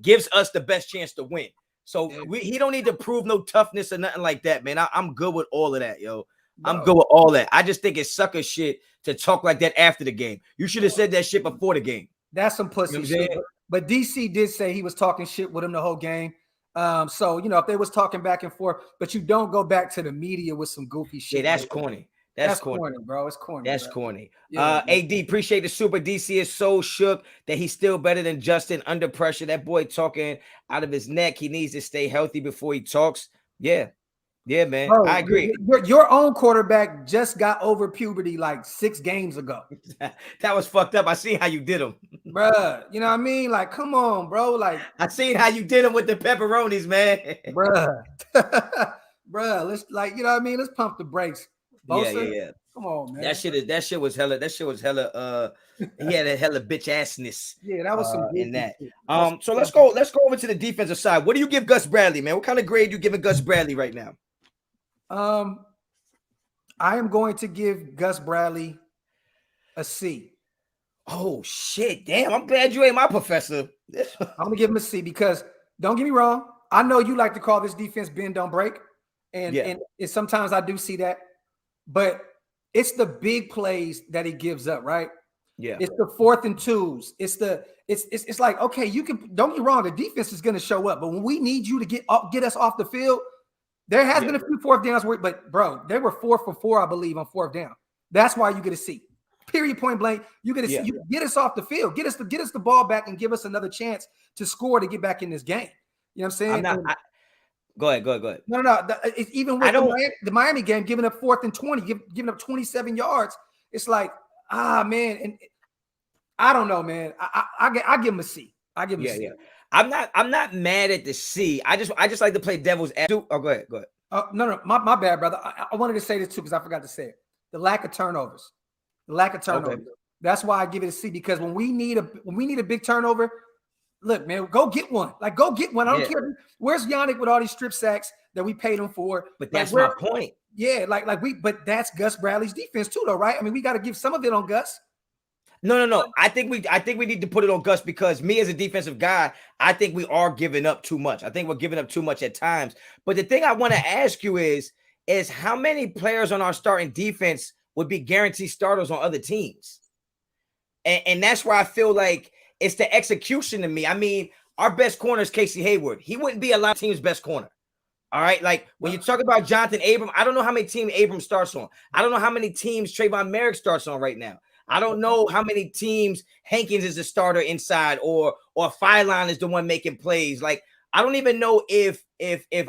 gives us the best chance to win. So he don't need to prove no toughness or nothing like that, man. I'm good with all of that, yo. I'm good with all that. I just think it's sucker shit to talk like that after the game. You should have said that shit before the game. That's some pussy shit. But DC did say he was talking shit with him the whole game. So, if they was talking back and forth, but you don't go back to the media with some goofy shit. Yeah, that's corny. That's corny, bro. It's corny. That's corny. AD, appreciate the super. DC is so shook that he's still better than Justin under pressure. That boy talking out of his neck. He needs to stay healthy before he talks. Yeah, man. Bro, I agree. Your own quarterback just got over puberty like 6 games ago. That was fucked up. I seen how you did him. Bruh, you know what I mean? Like, come on, bro. Like, I seen how you did him with the pepperonis, man. Bruh. Bruh, let's you know what I mean? Let's pump the brakes. Bosa, yeah. Come on, man. That shit was hella. He had a hella bitch assness. Yeah, that was some in that. So let's go over to the defensive side. What do you give Gus Bradley, man? What kind of grade you giving Gus Bradley right now? I am going to give Gus Bradley a C. Oh shit! Damn, I'm glad you ain't my professor. I'm gonna give him a C because don't get me wrong. I know you like to call this defense bend don't break, and sometimes I do see that, but it's the big plays that he gives up, right? Yeah, it's the 4th and 2s. It's like, okay, you can, don't get me wrong, the defense is gonna show up, but when we need you to get us off the field. There has been a few 4th downs, but bro, they were 4 for 4, I believe, on 4th down. That's why you get a C. Period, point blank. You get a C. You get us off the field, get us the ball back, and give us another chance to score to get back in this game. You know what I'm saying? Go ahead. No. It's even with the Miami game, giving up 4th and 20, giving up 27 yards. It's like, man, and I don't know, man. I give him a C. I give him a C. Yeah. I'm not mad at the C. I just like to play devil's advocate. Oh, go ahead. No, my bad, brother. I wanted to say this too because I forgot to say it. The lack of turnovers. Okay. That's why I give it a C, because when we need a big turnover, look, man, go get one. Like, go get one. I don't care. Where's Yannick with all these strip sacks that we paid him for? But that's my point. Yeah, but that's Gus Bradley's defense too, though, right? I mean, we got to give some of it on Gus. No. I think we need to put it on Gus, because me as a defensive guy, I think we are giving up too much. I think we're giving up too much at times. But the thing I want to ask you is how many players on our starting defense would be guaranteed starters on other teams? And that's where I feel like it's the execution to me. I mean, our best corner is Casey Hayward. He wouldn't be a lot of teams' best corner. All right. Like, when you talk about Jonathan Abram, I don't know how many teams Abram starts on. I don't know how many teams Trayvon Merrick starts on right now. I don't know how many teams Hankins is a starter inside, or Phylon is the one making plays. Like, I don't even know if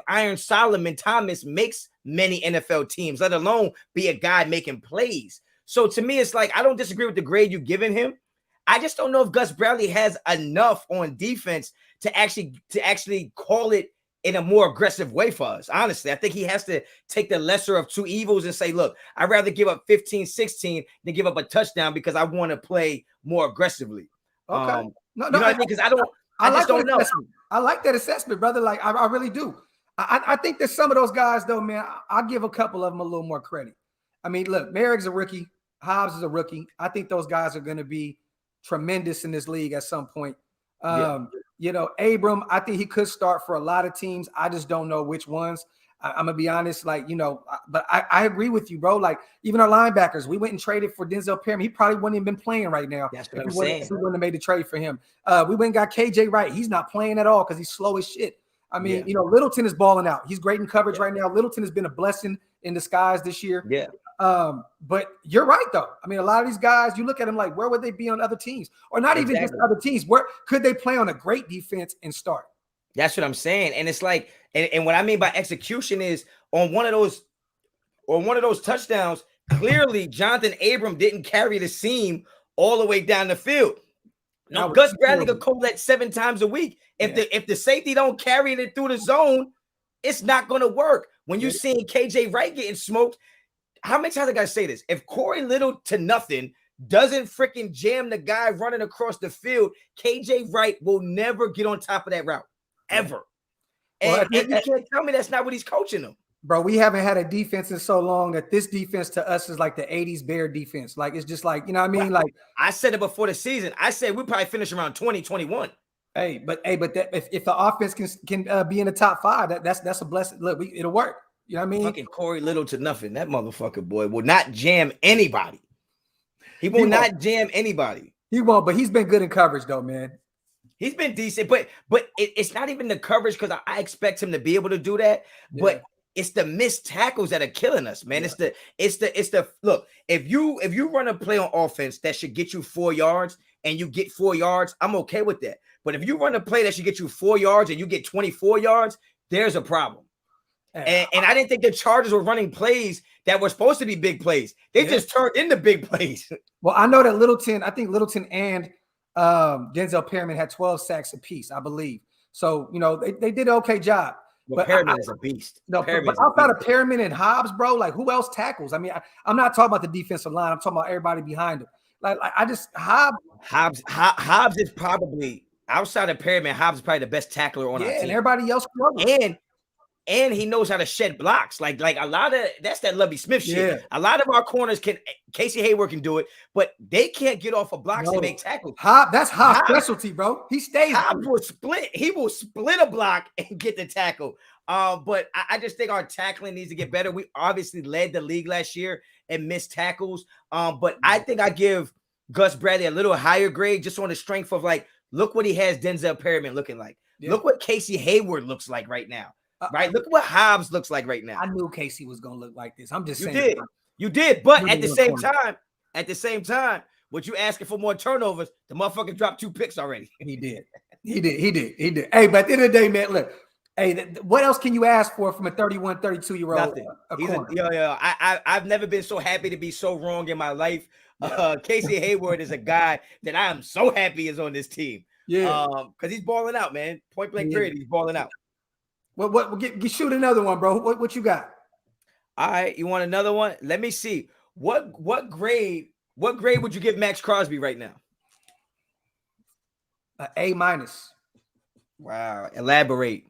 Iron Solomon Thomas makes many NFL teams, let alone be a guy making plays. So to me, it's like, I don't disagree with the grade you've given him. I just don't know if Gus Bradley has enough on defense to actually call it in a more aggressive way for us. Honestly, I think he has to take the lesser of two evils and say, look, I'd rather give up 15-16 than give up a touchdown, because I want to play more aggressively. Okay. No, you know what I mean? Because I just don't know. I like that assessment, brother. Like, I really do. I think that some of those guys, though, man, I'll give a couple of them a little more credit. I mean, look, Merrick's a rookie. Hobbs is a rookie. I think those guys are going to be tremendous in this league at some point. You know, Abram, I think he could start for a lot of teams. I just don't know which ones. I'm gonna be honest, like, you know, but I agree with you, bro. Like, even our linebackers, we went and traded for Denzel Perryman. He probably wouldn't even been playing right now. That's what I'm saying. If we wouldn't have made the trade for him. We went and got KJ Wright. He's not playing at all because he's slow as shit. I mean, you know, Littleton is balling out. He's great in coverage right now. Littleton has been a blessing in disguise this year. But you're right, though. I mean, a lot of these guys, you look at them like, where would they be on other teams? Or not even just other teams. Where could they play on a great defense and start? That's what I'm saying. And it's like, and what I mean by execution is on one of those touchdowns, clearly Jonathan Abram didn't carry the seam all the way down the field. No, Gus Bradley could call that 7 times a week. If the safety don't carry it through the zone, it's not going to work. When you're seeing KJ Wright getting smoked, how many times I got to say this? If Corey Little to nothing doesn't freaking jam the guy running across the field, KJ Wright will never get on top of that route, ever. And you can't tell me that's not what he's coaching them. Bro, we haven't had a defense in so long that this defense to us is like the 80s Bear defense. Like, it's just like, you know what I mean? Like, I said it before the season. I said we probably finish around 2021. But if the offense can be in the top 5, that's a blessing. Look, it'll work. You know what I mean? Fucking Corey Little to nothing. That motherfucker boy will not jam anybody. He will not jam anybody. He won't, but he's been good in coverage though, man. He's been decent, but it's not even the coverage because I expect him to be able to do that. Yeah. But it's the missed tackles that are killing us, man. Yeah. It's the look. If you run a play on offense that should get you 4 yards and you get 4 yards, I'm okay with that. But if you run a play that should get you 4 yards and you get 24 yards, there's a problem. And I didn't think the Chargers were running plays that were supposed to be big plays. They just turned into big plays. Well, I know that Littleton and Denzel Perryman had 12 sacks apiece, I believe. So, you know, they did an okay job. Well, Perryman is a beast. No, but outside of Perryman and Hobbs, bro, like who else tackles? I mean, I'm not talking about the defensive line. I'm talking about everybody behind him. Like I just Hobbs is probably outside of Perryman. Hobbs is probably the best tackler on our team. And everybody else struggles. And he knows how to shed blocks. Like a lot of that's that Lovie Smith shit. Yeah. A lot of our corners Casey Hayward can do it, but they can't get off of blocks and make tackles. That's Hobbs' specialty, bro. He stays. Hobbs will split. He will split a block and get the tackle. But I just think our tackling needs to get better. We obviously led the league last year and missed tackles. But I think I give Gus Bradley a little higher grade just on the strength of like, look what he has Denzel Perryman looking like. Yeah. Look what Casey Hayward looks like right now. Right, look at what Hobbs looks like right now. I knew Casey was gonna look like this. I'm just saying. You did, but at the same time, what you asking for more turnovers? The motherfucker dropped 2 picks already. He did. Hey, but at the end of the day, man, look. Hey, what else can you ask for from a 31, 32-year-old? Nothing. I've never been so happy to be so wrong in my life. Casey Hayward is a guy that I am so happy is on this team. Yeah, because he's balling out, man. Point blank period. He's balling out. Shoot another one, bro. What you got? All right, you want another one? Let me see. What grade would you give Max Crosby right now? A-. Wow. Elaborate.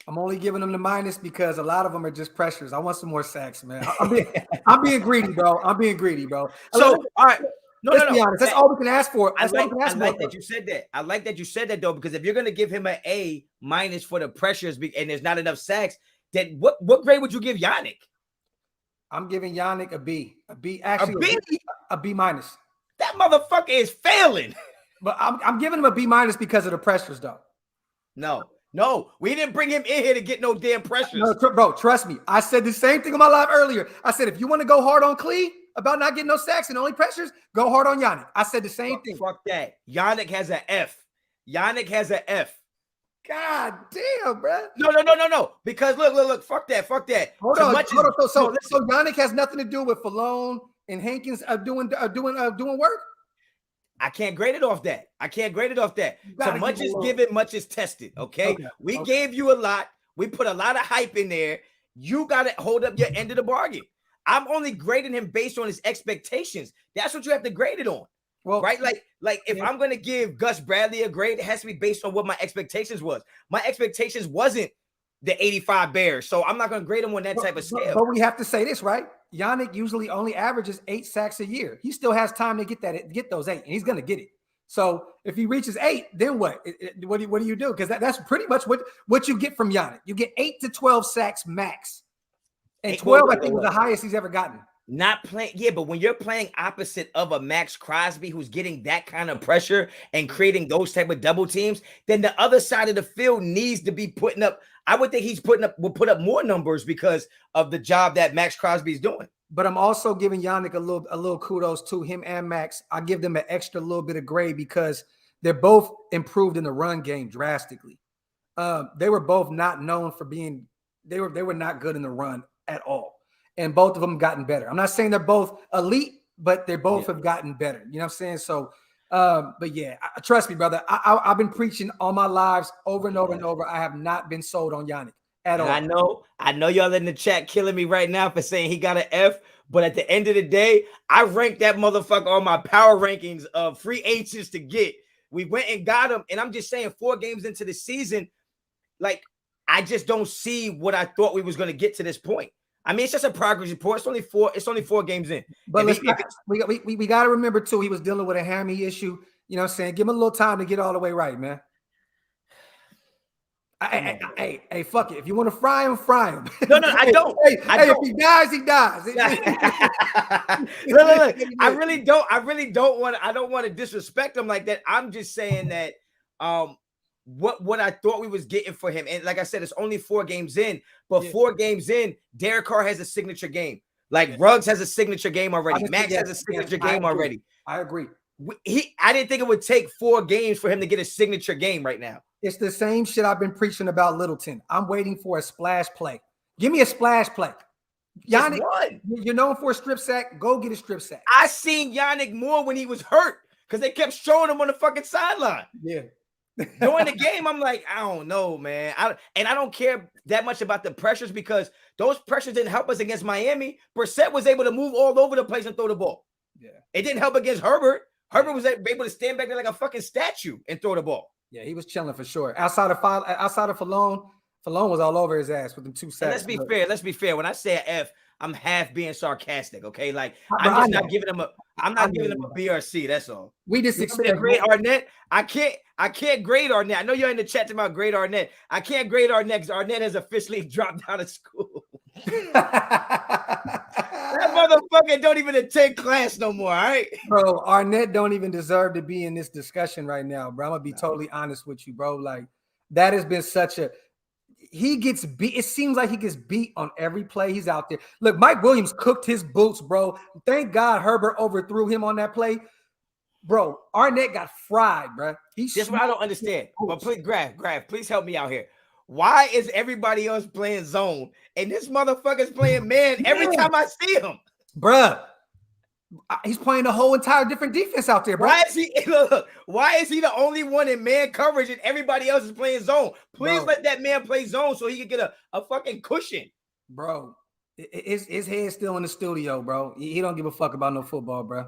I'm only giving them the minus because a lot of them are just pressures. I want some more sacks, man. I'm being greedy, bro. So, all right. Let's be honest. That's all we can ask for. I like that you said that. I like that you said that though, because if you're gonna give him an A- for the pressures and there's not enough sacks, then what grade would you give Yannick? I'm giving Yannick a B. Actually, a B-. That motherfucker is failing. But I'm giving him a B- because of the pressures, though. No, we didn't bring him in here to get no damn pressures. No, bro, trust me. I said the same thing on my live earlier. I said if you want to go hard on Clee about not getting no sacks and only pressures, go hard on Yannick. I said the same thing. Fuck that. Yannick has an F. God damn, bro. No. Because look. Fuck that. Hold on. So Yannick has nothing to do with Falone and Hankins doing work. I can't grade it off that. So much is given, much is tested. Okay. We gave you a lot. We put a lot of hype in there. You got to hold up your end of the bargain. I'm only grading him based on his expectations. That's what you have to grade it on. Well, right? Like if I'm going to give Gus Bradley a grade, it has to be based on what my expectations was. My expectations wasn't the 85 Bears. So I'm not going to grade him on that type of scale. But we have to say this, right? Yannick usually only averages 8 sacks a year. He still has time to get those 8, and he's going to get it. So if he reaches 8, then what? What do you do? Because that's pretty much what you get from Yannick. You get 8 to 12 sacks max. And 12, I think, was the highest he's ever gotten. Not playing, yeah, but when you're playing opposite of a Max Crosby who's getting that kind of pressure and creating those type of double teams, then the other side of the field needs to be putting up. I would think will put up more numbers because of the job that Max Crosby is doing. But I'm also giving Yannick a little kudos to him and Max. I give them an extra little bit of grade because they're both improved in the run game drastically. They were both not known for being they were not good in the run at all. And both of them gotten better. I'm not saying they're both elite, but they both have gotten better. You know what I'm saying? So, but yeah, trust me, brother. I've been preaching all my lives over and over and over. I have not been sold on Yannick at all. I know y'all in the chat killing me right now for saying he got an F, but at the end of the day, I ranked that motherfucker on my power rankings of free agents to get. We went and got him, and I'm just saying 4 games into the season, like I just don't see what I thought we was going to get to this point. I mean, it's just a progress report. It's only 4 games in. But we got to remember too, he was dealing with a hammy issue. You know what I'm saying? Give him a little time to get all the way right, man. Hey, fuck it. If you want to fry him, fry him. No, I don't. If he dies, he dies. Look, I really don't want. I don't want to disrespect him like that. I'm just saying that what I thought we was getting for him, and like I said, it's only 4 games in, but 4 games in, Derek Carr has a signature game. Like Ruggs has a signature game already. Max has a signature game already. I agree. I didn't think it would take 4 games for him to get a signature game right now. It's the same shit I've been preaching about Littleton. I'm waiting for a splash play. Give me a splash play. Yannick, you're known for a strip sack. Go get a strip sack. I seen Yannick more when he was hurt because they kept showing him on the fucking sideline. Yeah. During the game, I'm like, I don't know, man. I don't care that much about the pressures because those pressures didn't help us against Miami. Brissett was able to move all over the place and throw the ball. Yeah. It didn't help against Herbert. Herbert was able to stand back there like a fucking statue and throw the ball. Yeah, he was chilling for sure. Outside of Falone was all over his ass with them 2 sacks. Let's be fair. When I say an F, I'm half being sarcastic. Okay, like I'm not giving him a BRC. That's all. We just expect grade Arnett. I can't grade Arnett. I know you're in the chat about grade Arnett. I can't grade Arnett because Arnett has officially dropped out of school. That motherfucker don't even attend class no more, all right? Bro, Arnett don't even deserve to be in this discussion right now, bro. I'm going to be totally honest with you, bro. Like, that has been such a – he gets beat. It seems like he gets beat on every play he's out there. Look, Mike Williams cooked his boots, bro. Thank God Herbert overthrew him on that play. Bro, Arnett got fried, bro. That's what I don't understand. But please, Graphk, please help me out here. Why is everybody else playing zone and this motherfucker's playing man every time I see him? Bruh, he's playing a whole entire different defense out there, bro. Why is he the only one in man coverage and everybody else is playing zone? Please let that man play zone so he can get a fucking cushion. Bro, his head's still in the studio, bro. He don't give a fuck about no football, bro.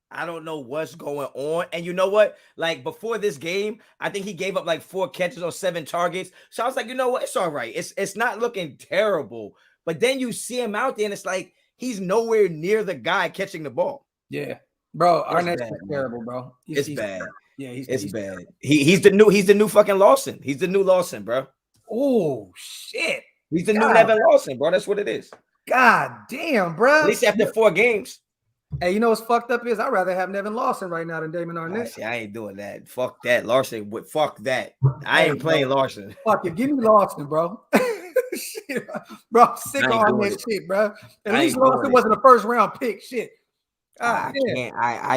I don't know what's going on. And you know what? Like before this game, I think he gave up like 4 catches on 7 targets. So I was like, you know what? It's all right. It's not looking terrible. But then you see him out there and it's like he's nowhere near the guy catching the ball. Yeah. Bro, Arnett's terrible, bro. It's bad. Yeah, he's bad. He's the new fucking Lawson. He's the new Lawson, bro. Oh shit. He's the new Nevin Lawson, bro. That's what it is. God damn, bro. At least after 4 games. Hey, you know what's fucked up is I'd rather have Nevin Lawson right now than Damon Arnett. I ain't doing that. Fuck that. Larson, fuck that. I ain't playing Larson. Fuck it. Give me Lawson, bro. Shit, bro, I'm sick of Arnett shit, bro. At least Lawson wasn't a first round pick. Shit. I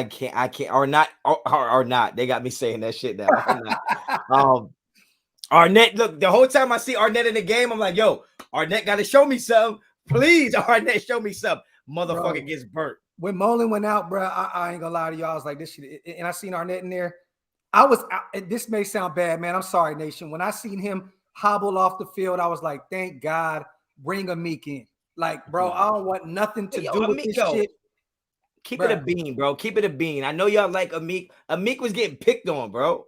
can't. Or not. They got me saying that shit now. Arnett, look, the whole time I see Arnett in the game, I'm like, yo, Arnett got to show me something. Please, Arnett, show me something. Motherfucker gets burnt. When Mullen went out, bro, I ain't gonna lie to y'all. I was like, this shit, and I seen Arnett in there. This may sound bad, man. I'm sorry, Nation. When I seen him hobble off the field, I was like, thank God, bring Amik in. Like, bro, I don't want nothing to do with this shit. Keep it a bean, bro. Keep it a bean. I know y'all like Amik. Amik was getting picked on, bro.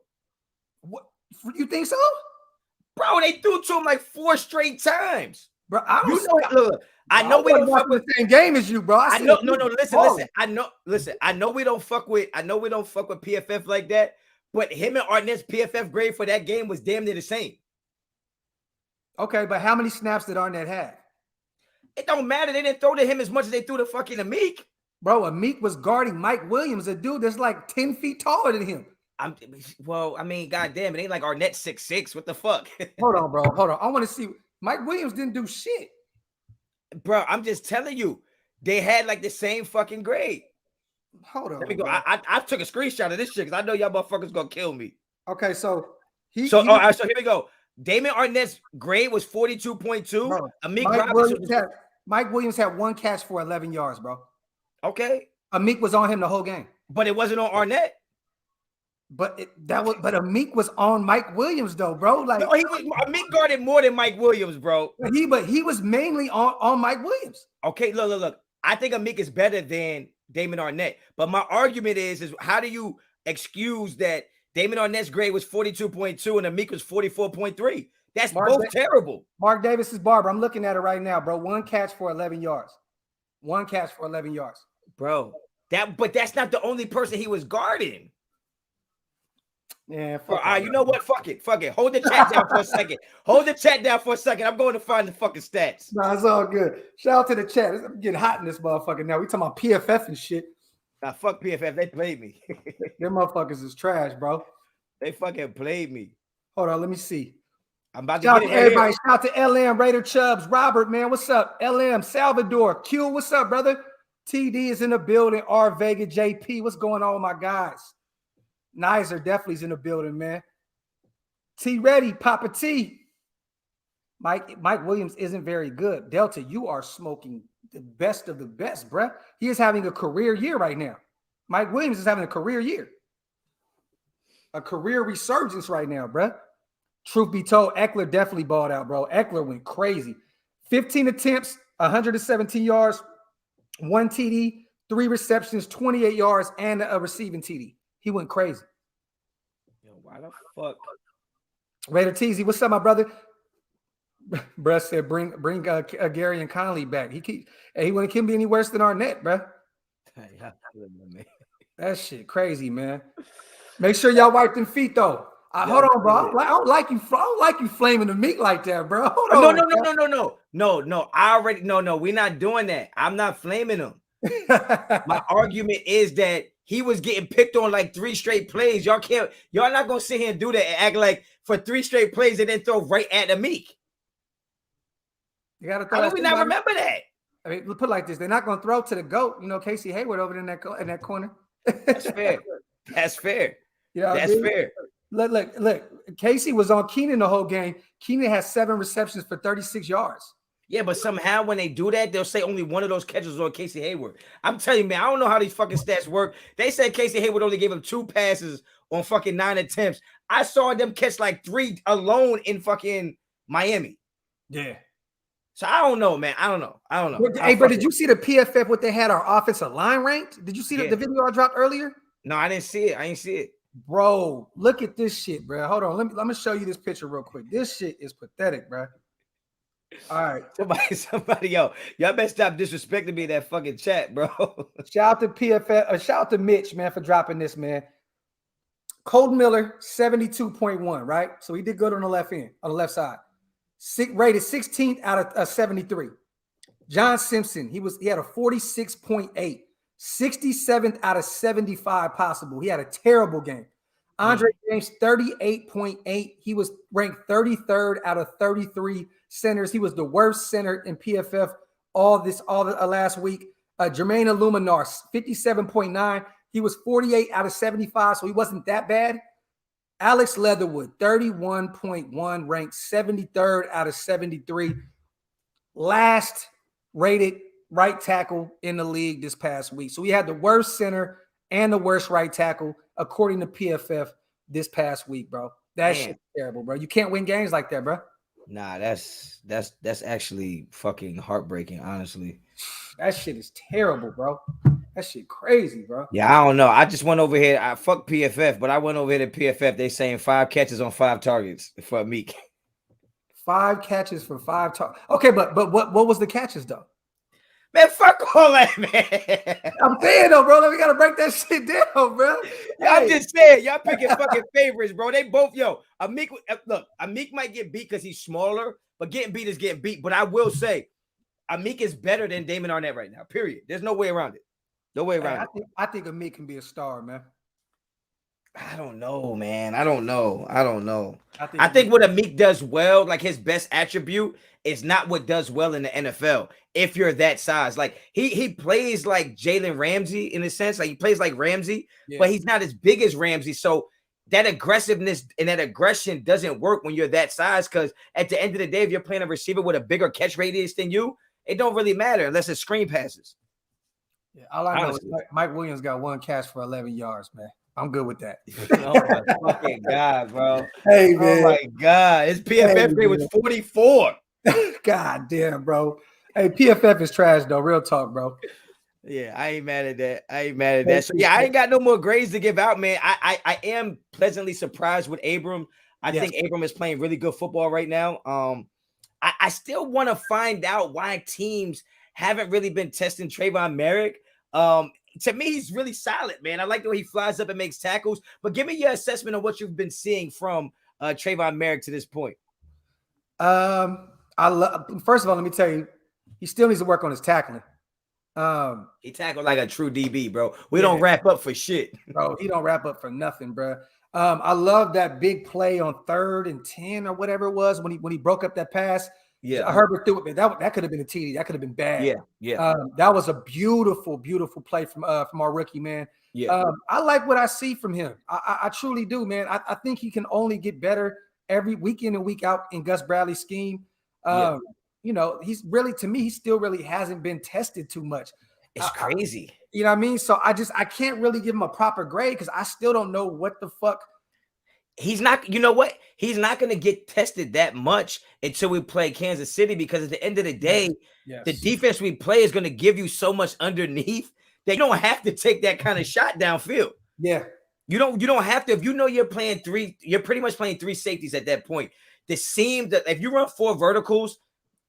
What? You think so? Bro, they threw to him like 4 straight times. Bro, I know we don't fuck with the same game as you, bro. I know, no, listen. I know we don't fuck with PFF like that, but him and Arnett's PFF grade for that game was damn near the same. Okay, but how many snaps did Arnett have? It don't matter. They didn't throw to him as much as they threw to fucking Amik. Bro, Amik was guarding Mike Williams, a dude that's like 10 feet taller than him. Goddamn, it ain't like Arnett 6'6". What the fuck? Hold on, bro. Hold on. I want to see. Mike Williams didn't do shit. Bro, I'm just telling you, they had like the same fucking grade. Hold on. Let me go. I took a screenshot of this shit because I know y'all motherfuckers gonna kill me. Okay, so so here we go. Damon Arnett's grade was 42.2. Mike Williams had 1 catch for 11 yards, bro. Okay. Amik was on him the whole game. But it wasn't on Arnett. But Amik was on Mike Williams though, bro. Like Amik guarded more than Mike Williams, bro. But he was mainly on Mike Williams. Okay, look. I think Amik is better than Damon Arnett. But my argument is how do you excuse that Damon Arnett's grade was 42.2 and Amik was 44.3? That's both terrible. Mark Davis's barber. I'm looking at it right now, bro. 1 catch for 11 yards. 1 catch for 11 yards. Bro, that's not the only person he was guarding. Yeah, you know what? Fuck it. Hold the chat down for a second. I'm going to find the fucking stats. Nah, it's all good. Shout out to the chat. I'm getting hot in this motherfucker now. We talking about PFF and shit. Nah, fuck PFF. They played me. Them motherfuckers is trash, bro. They fucking played me. Hold on, let me see. I'm about to shout get out to everybody. Shout out to LM, Raider Chubbs, Robert, man. What's up? LM, Salvador, Q, what's up, brother? TD is in the building. R Vega, JP, what's going on, my guys? Nizer definitely is in the building, man. T ready, Papa T. Mike Williams isn't very good. Delta, you are smoking the best of the best, bruh. He is having a career year right now. Mike Williams is having a career year. A career resurgence right now, bruh. Truth be told, Eckler definitely balled out, bro. Eckler went crazy. 15 attempts, 117 yards, 1 TD, 3 receptions, 28 yards, and a receiving TD. He went crazy. Yo, why the fuck? Raider Teasy, what's up, my brother? Bruh said, bring Gary and Conley back. He wouldn't be any worse than Arnett, bruh. That shit crazy, man. Make sure y'all wipe them feet, though. Hold on, bro. I don't like you flaming the meat like that, bro. Hold on. No. I already no. We're not doing that. I'm not flaming him. My argument is that he was getting picked on like 3 straight plays. Y'all not gonna sit here and do that and act like for 3 straight plays and then throw right at the Meek. You gotta throw. How do we not remember that? I mean, put it like this: they're not gonna throw to the GOAT. You know, Casey Hayward over in that corner. That's fair. That's fair. Yeah, that's fair. Look. Casey was on Keenan the whole game. Keenan has 7 receptions for 36 yards. Yeah, but somehow when they do that, they'll say only one of those catches was on Casey Hayward. I'm telling you, man, I don't know how these fucking stats work. They said Casey Hayward only gave him 2 passes on fucking 9 attempts. I saw them catch like 3 alone in fucking Miami. Yeah. So I don't know, man. I don't know. Hey, bro, did you see the PFF what they had our offensive line ranked? Did you see the video I dropped earlier? No, I didn't see it. I didn't see it. Bro, look at this shit, bro. Hold on. Let me show you this picture real quick. This shit is pathetic, bro. All right. Somebody, y'all better stop disrespecting me in that fucking chat, bro. Shout out to PFF. Shout out to Mitch, man, for dropping this, man. Colton Miller, 72.1, right? So he did good on the left end, on the left side. Rated 16th out of 73. John Simpson, he had a 46.8. 67th out of 75 possible. He had a terrible game. Andre James, 38.8. He was ranked 33rd out of 33 centers. He was the worst center in PFF all the last week. Jermaine Illuminar, 57.9. He was 48 out of 75, so he wasn't that bad. Alex Leatherwood, 31.1, ranked 73rd out of 73. Last rated right tackle in the league this past week. So we had the worst center and the worst right tackle according to PFF this past week, bro. That shit's terrible, bro. You can't win games like that, bro. Nah, that's actually fucking heartbreaking, honestly. That shit is terrible, bro. That shit crazy, bro. Yeah, I don't know. I just went over here. I fuck PFF, but I went over here to PFF. They saying 5 catches on 5 targets for Meek. 5 catches for 5 targets. Okay, but what was the catches though? Man, fuck all that, man. I'm saying though, bro. We gotta break that shit down, bro. I'm just saying, y'all picking fucking favorites, bro. They both, Amik. Look, Amik might get beat because he's smaller, but getting beat is getting beat. But I will say, Amik is better than Damon Arnett right now. Period. There's no way around it. No way around it. I think Amik can be a star, man. I don't know, man. I don't know. I think what Amik does well, like his best attribute, is not what does well in the NFL. If you're that size, like he plays like Jalen Ramsey in a sense, like he plays like Ramsey, but he's not as big as Ramsey. So that aggressiveness and that aggression doesn't work when you're that size. Because at the end of the day, if you're playing a receiver with a bigger catch radius than you, it don't really matter unless it's screen passes. Yeah, all I know is Mike Williams got 1 catch for 11 yards, man. I'm good with that. Oh my fucking God, bro. Hey, man. Oh my God. His PFF grade was 44. God damn, bro. Hey, PFF is trash, though. Real talk, bro. Yeah, I ain't mad at that. So, yeah, I ain't got no more grades to give out, man. I am pleasantly surprised with Abram. I think Abram is playing really good football right now. I still want to find out why teams haven't really been testing Trayvon Merrick. To me, he's really solid, man. I like the way he flies up and makes tackles. But give me your assessment of what you've been seeing from Trayvon Merrick to this point. First of all, let me tell you, he still needs to work on his tackling. He tackled like a true DB, bro. We don't wrap up for shit, bro. He don't wrap up for nothing, bro. I love that big play on 3rd and 10 or whatever it was when he broke up that pass. Yeah, Herbert threw it. That could have been a TD. That could have been bad. Yeah. That was a beautiful, beautiful play from our rookie, man. Yeah. I like what I see from him. I truly do, man. I think he can only get better every week in and week out in Gus Bradley's scheme. You know, he's really, to me, he still really hasn't been tested too much. It's crazy. You know what I mean? So I can't really give him a proper grade because I still don't know what the fuck. He's not, you know what? He's not going to get tested that much until we play Kansas City, because at the end of the day, the defense we play is going to give you so much underneath that you don't have to take that kind of shot downfield. Yeah. You don't have to. If you know you're pretty much playing 3 safeties at that point. The seam that if you run 4 verticals,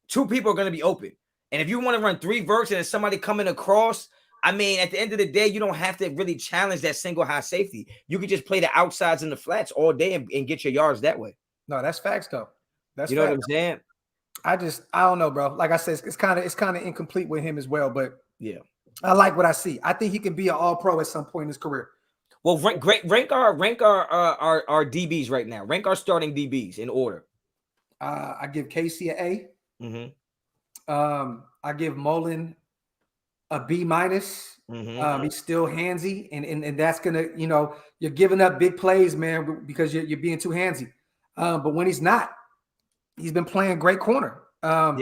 2 people are going to be open. And if you want to run 3 verts and there's somebody coming across, I mean, at the end of the day, you don't have to really challenge that single high safety. You can just play the outsides and the flats all day and get your yards that way. No, that's facts, though. That's what I'm saying. I don't know, bro. Like I said, it's kind of incomplete with him as well. But yeah, I like what I see. I think he can be an all-pro at some point in his career. Well, rank our DBs right now. Rank our starting DBs in order. I give Casey an A. Mm-hmm. I give Mullen a B-. Mm-hmm. He's still handsy, and that's gonna, you're giving up big plays, man, because you're being too handsy. But when he's not, he's been playing great corner. Hobbs,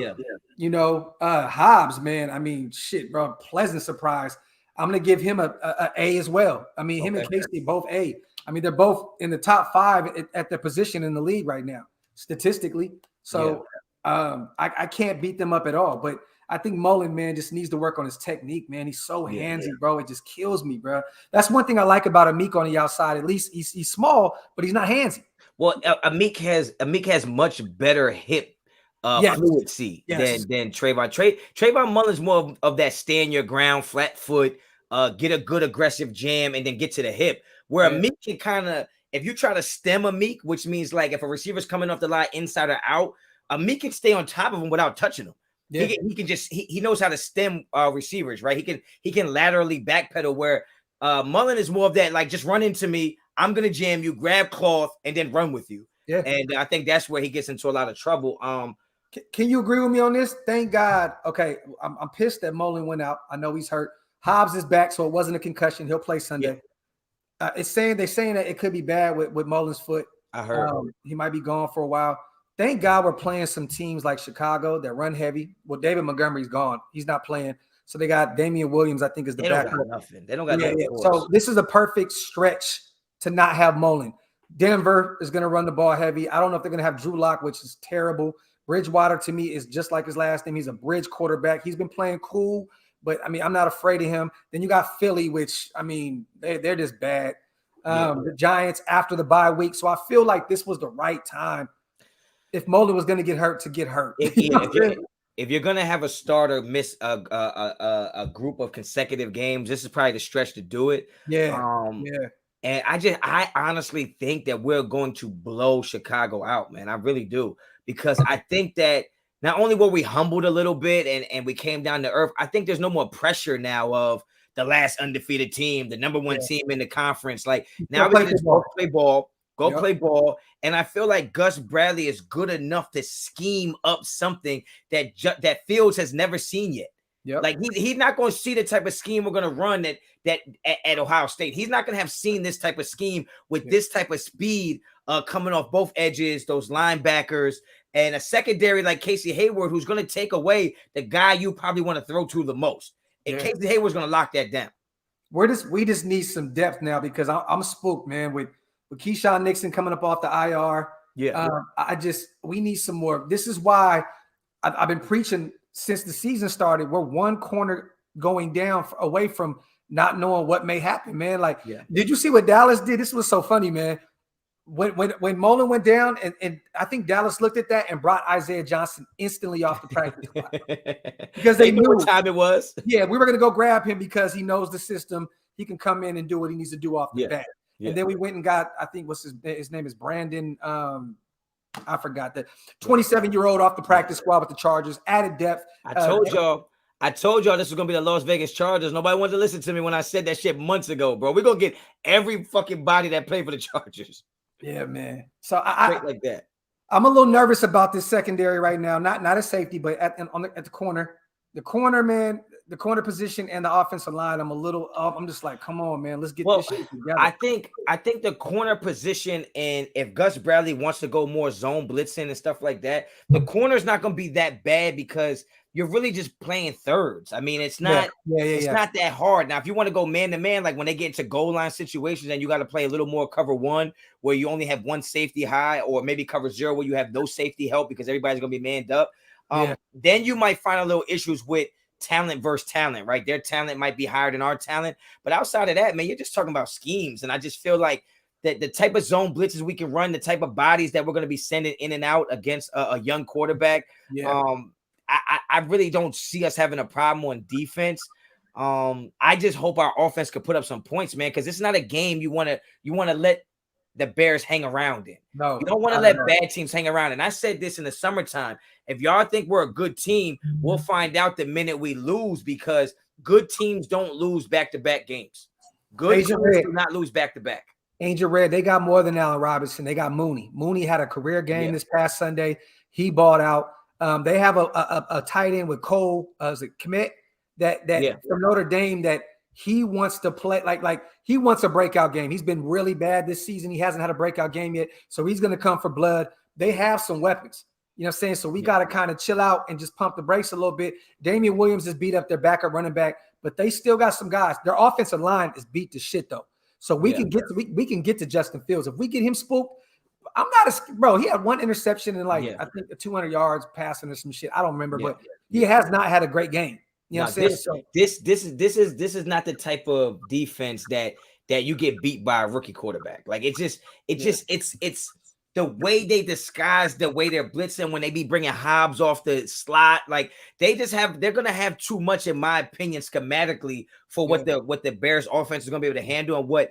man. I mean, shit, bro. Pleasant surprise. I'm gonna give him a A as well. I mean, him and Casey both A. I mean, they're both in the top 5 at their position in the league right now, statistically. So I can't beat them up at all. But I think Mullen, man, just needs to work on his technique, man. He's so handsy, bro. It just kills me, bro. That's one thing I like about Amik on the outside. At least he's small, but he's not handsy. Well, Amik has much better hip fluency than Trayvon. Trayvon Mullen's more of that stand your ground, flat foot, get a good aggressive jam, and then get to the hip. Where Amik can kind of, if you try to stem Amik, which means like if a receiver's coming off the line inside or out, Amik can stay on top of him without touching him. Yeah. He knows how to stem receivers, right? He can laterally backpedal, where Mullen is more of that, like, just run into me, I'm gonna jam you, grab cloth, and then run with you. Yeah. And I think that's where he gets into a lot of trouble. Can you agree with me on this? Thank God. Okay, I'm pissed that Mullen went out. I know he's hurt. Hobbs is back, so it wasn't a concussion. He'll play Sunday. Yeah. They're saying that it could be bad with Mullen's foot. I heard he might be gone for a while. Thank God we're playing some teams like Chicago that run heavy. Well, David Montgomery's gone. He's not playing. So they got Damian Williams, I think, is the backup. They don't got nothing. So this is a perfect stretch to not have Mullen. Denver is going to run the ball heavy. I don't know if they're going to have Drew Lock, which is terrible. Bridgewater, to me, is just like his last name. He's a bridge quarterback. He's been playing cool, but, I mean, I'm not afraid of him. Then you got Philly, which, I mean, they're just bad. The Giants after the bye week. So I feel like this was the right time. if Mola was going to get hurt, to get hurt. If you're gonna have a starter miss a group of consecutive games, this is probably the stretch to do it. Yeah. And I honestly think that we're going to blow Chicago out, man. I really do, because I think that not only were we humbled a little bit and we came down to earth, I think there's no more pressure now of the last undefeated team, the number one team in the conference. Like, now we can just go play ball. Play ball. And I feel like Gus Bradley is good enough to scheme up something that Fields has never seen yet. Like, he's not going to see the type of scheme we're going to run that at Ohio State. He's not going to have seen this type of scheme with this type of speed coming off both edges, those linebackers, and a secondary like Casey Hayward, who's going to take away the guy you probably want to throw to the most. And Casey Hayward's going to lock that down. We just need some depth now, because I'm spooked, man, with Keyshawn Nixon coming up off the IR. We need some more. This is why I've been preaching since the season started. We're one corner going down away from not knowing what may happen, man. Like, did you see what Dallas did? This was so funny, man. When Mullen went down, and I think Dallas looked at that and brought Isaiah Johnson instantly off the practice squad, because they knew what time it was. Yeah, we were going to go grab him because he knows the system. He can come in and do what he needs to do off the bat. And then we went and got, I think his name is Brandon. I forgot, the 27-year-old off the practice squad with the Chargers, added depth. I told y'all this was gonna be the Las Vegas Chargers. Nobody wanted to listen to me when I said that shit months ago, bro. We're gonna get every fucking body that played for the Chargers. Yeah, man. So I like that. I'm a little nervous about this secondary right now. Not a safety, but at the corner. The corner, man, the corner position and the offensive line, I'm just like, come on, man, let's get this shit together. I think the corner position, and if Gus Bradley wants to go more zone blitzing and stuff like that, the corner's not going to be that bad, because you're really just playing thirds. I mean, it's not not that hard. Now, if you want to go man to man, like when they get into goal line situations and you got to play a little more cover one, where you only have one safety high, or maybe cover zero where you have no safety help because everybody's going to be manned up. Then you might find a little issues with talent versus talent, right? Their talent might be higher than our talent, but outside of that, man, you're just talking about schemes. And I just feel like that the type of zone blitzes we can run, the type of bodies that we're going to be sending in and out against a young quarterback, I really don't see us having a problem on defense. I just hope our offense could put up some points, man, because it's not a game you want to let the Bears hang around in. No, you don't want to let bad teams hang around. And I said this in the summertime. If y'all think we're a good team, we'll find out the minute we lose, because good teams don't lose back-to-back games. Good teams do not lose back-to-back. Angel Red, they got more than Allen Robinson. They got Mooney. Mooney had a career game this past Sunday. He balled out. They have a tight end with Cole, as a commit that from Notre Dame, that he wants to play like he wants a breakout game. He's been really bad this season. He hasn't had a breakout game yet, so he's going to come for blood. They have some weapons, you know what I'm saying? So we got to kind of chill out and just pump the brakes a little bit. Damian Williams is beat up, their backup running back, but they still got some guys. Their offensive line is beat to shit though. So we can get to Justin Fields. If we get him spooked, I'm not bro. He had one interception and I think 200 yards passing or some shit. I don't remember, but he has not had a great game. You know what I'm saying? This is not the type of defense that you get beat by a rookie quarterback. Like it's the way they disguise the way they're blitzing when they be bringing Hobbs off the slot. Like they're going to have too much, in my opinion, schematically for what the Bears offense is going to be able to handle, and what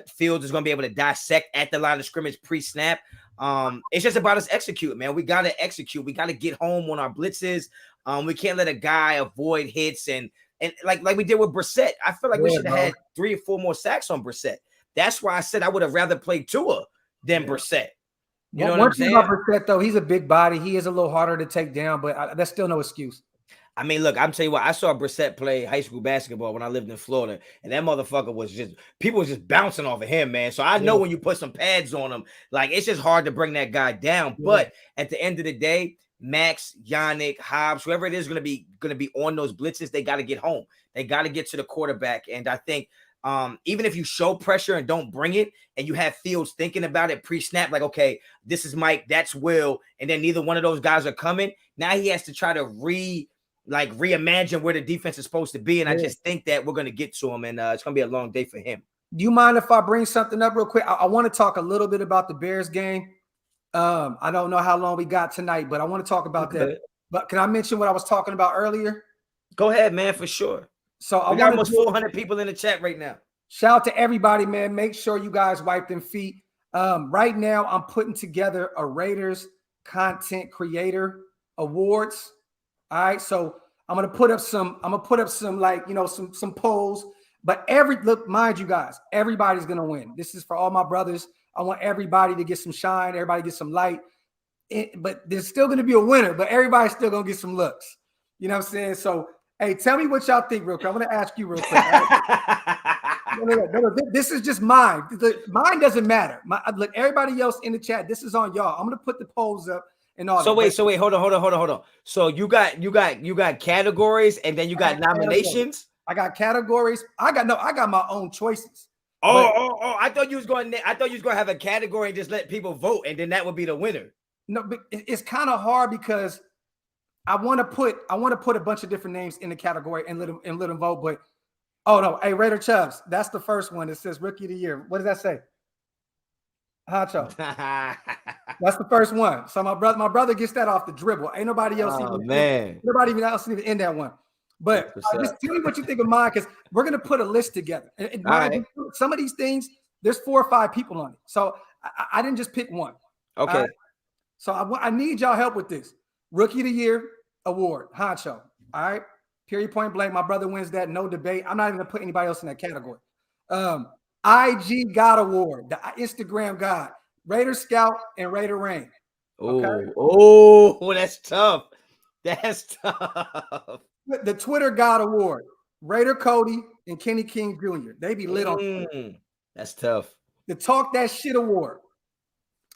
Fields is going to be able to dissect at the line of scrimmage pre-snap. It's just about us executing, man. We got to execute. We got to get home on our blitzes. We can't let a guy avoid hits and like we did with Brissett. I feel like we should have had 3 or 4 more sacks on Brissett. That's why I said I would have rather played Tua than Brissett. You know what I'm saying? About Brissett, though, he's a big body. He is a little harder to take down, but that's still no excuse. I mean, look, I'm telling you what, I saw Brissett play high school basketball when I lived in Florida, and that motherfucker was people was just bouncing off of him, man. So I know when you put some pads on him, like it's just hard to bring that guy down. But at the end of the day, Max, Yannick, Hobbs, whoever it is going to be on those blitzes, they got to get home. They got to get to the quarterback. And I think even if you show pressure and don't bring it, and you have Fields thinking about it pre-snap, like, okay, this is Mike, that's Will, and then neither one of those guys are coming. Now he has to try to reimagine where the defense is supposed to be. And I just think that we're going to get to him, and it's going to be a long day for him. Do you mind if I bring something up real quick? I want to talk a little bit about the Bears game. I don't know how long we got tonight, but I want to talk about that. But can I mention what I was talking about earlier? Go ahead, man, for sure. So I got want almost 400 people in the chat right now. Shout out to everybody, man. Make sure you guys wipe them feet. Right now, I'm putting together a Raiders Content Creator Awards. All right, so I'm gonna put up some. Like some polls. But look, mind you guys, everybody's gonna win. This is for all my brothers. I want everybody to get some shine. Everybody get some light. But there's still gonna be a winner. But everybody's still gonna get some looks. You know what I'm saying? So hey, tell me what y'all think real quick. I'm gonna ask you real quick. No, this is just mine. Mine doesn't matter. Look, everybody else in the chat, this is on y'all. I'm gonna put the polls up and all. So wait, hold on. So you got categories and then you got nominations. I got categories. I got my own choices. Oh! I thought you was going to have a category and just let people vote, and then that would be the winner. No, but it's kind of hard because I want to put a bunch of different names in the category and let them vote. But oh no, hey Raider Chubbs, that's the first one. It says Rookie of the Year. What does that say? Honcho. That's the first one. So my brother gets that off the dribble. Ain't nobody else nobody else even in that one. But just tell me what you think of mine, because we're gonna put a list together. And some of these things, there's 4 or 5 people on it. So I didn't just pick one. Okay. Right? So I need y'all help with this. Rookie of the Year award, Honcho. All right. Period, point blank. My brother wins that. No debate. I'm not even gonna put anybody else in that category. IG God Award, the Instagram God, Raider Scout and Raider Rain. Okay? Oh, that's tough. That's tough. The Twitter God Award, Raider Cody and Kenny King Jr. They be lit on. That's tough. The Talk That Shit Award,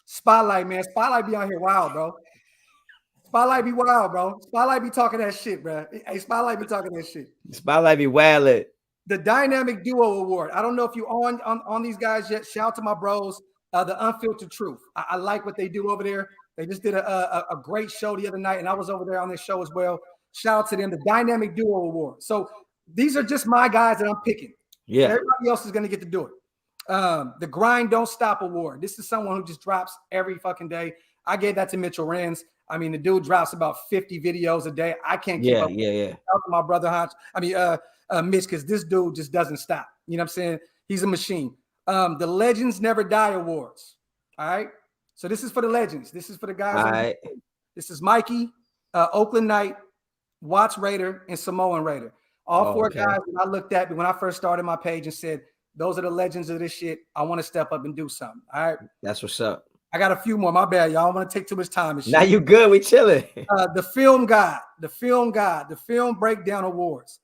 Spotlight, man. Spotlight be out here wild, bro. Spotlight be wild, bro. Spotlight be talking that shit, bro. Hey, Spotlight be talking that shit. Spotlight be wild. The Dynamic Duo Award. I don't know if you on these guys yet. Shout out to my bros, the Unfiltered Truth. I like what they do over there. They just did a great show the other night, and I was over there on this show as well. Shout out to them. The Dynamic Duo Award. So these are just my guys that I'm picking. Yeah. Everybody else is going to get to do it. The Grind Don't Stop Award. This is someone who just drops every fucking day. I gave that to Mitchell Renz. I mean, the dude drops about 50 videos a day. I can't keep up. Yeah. Shout out to my brother Honcho. Mitch, because this dude just doesn't stop. You know what I'm saying? He's a machine. The Legends Never Die Awards. All right. So this is for the legends. This is for the guys. All right. This is Mikey, Oakland Knight, Watts Raider, and Samoan Raider. All 4 guys that I looked at when I first started my page and said, those are the legends of this shit. I want to step up and do something. All right. That's what's up. I got a few more. My bad, y'all. I don't want to take too much time. And shit. Now you good. We chilling. The Film God, the Film Breakdown Awards.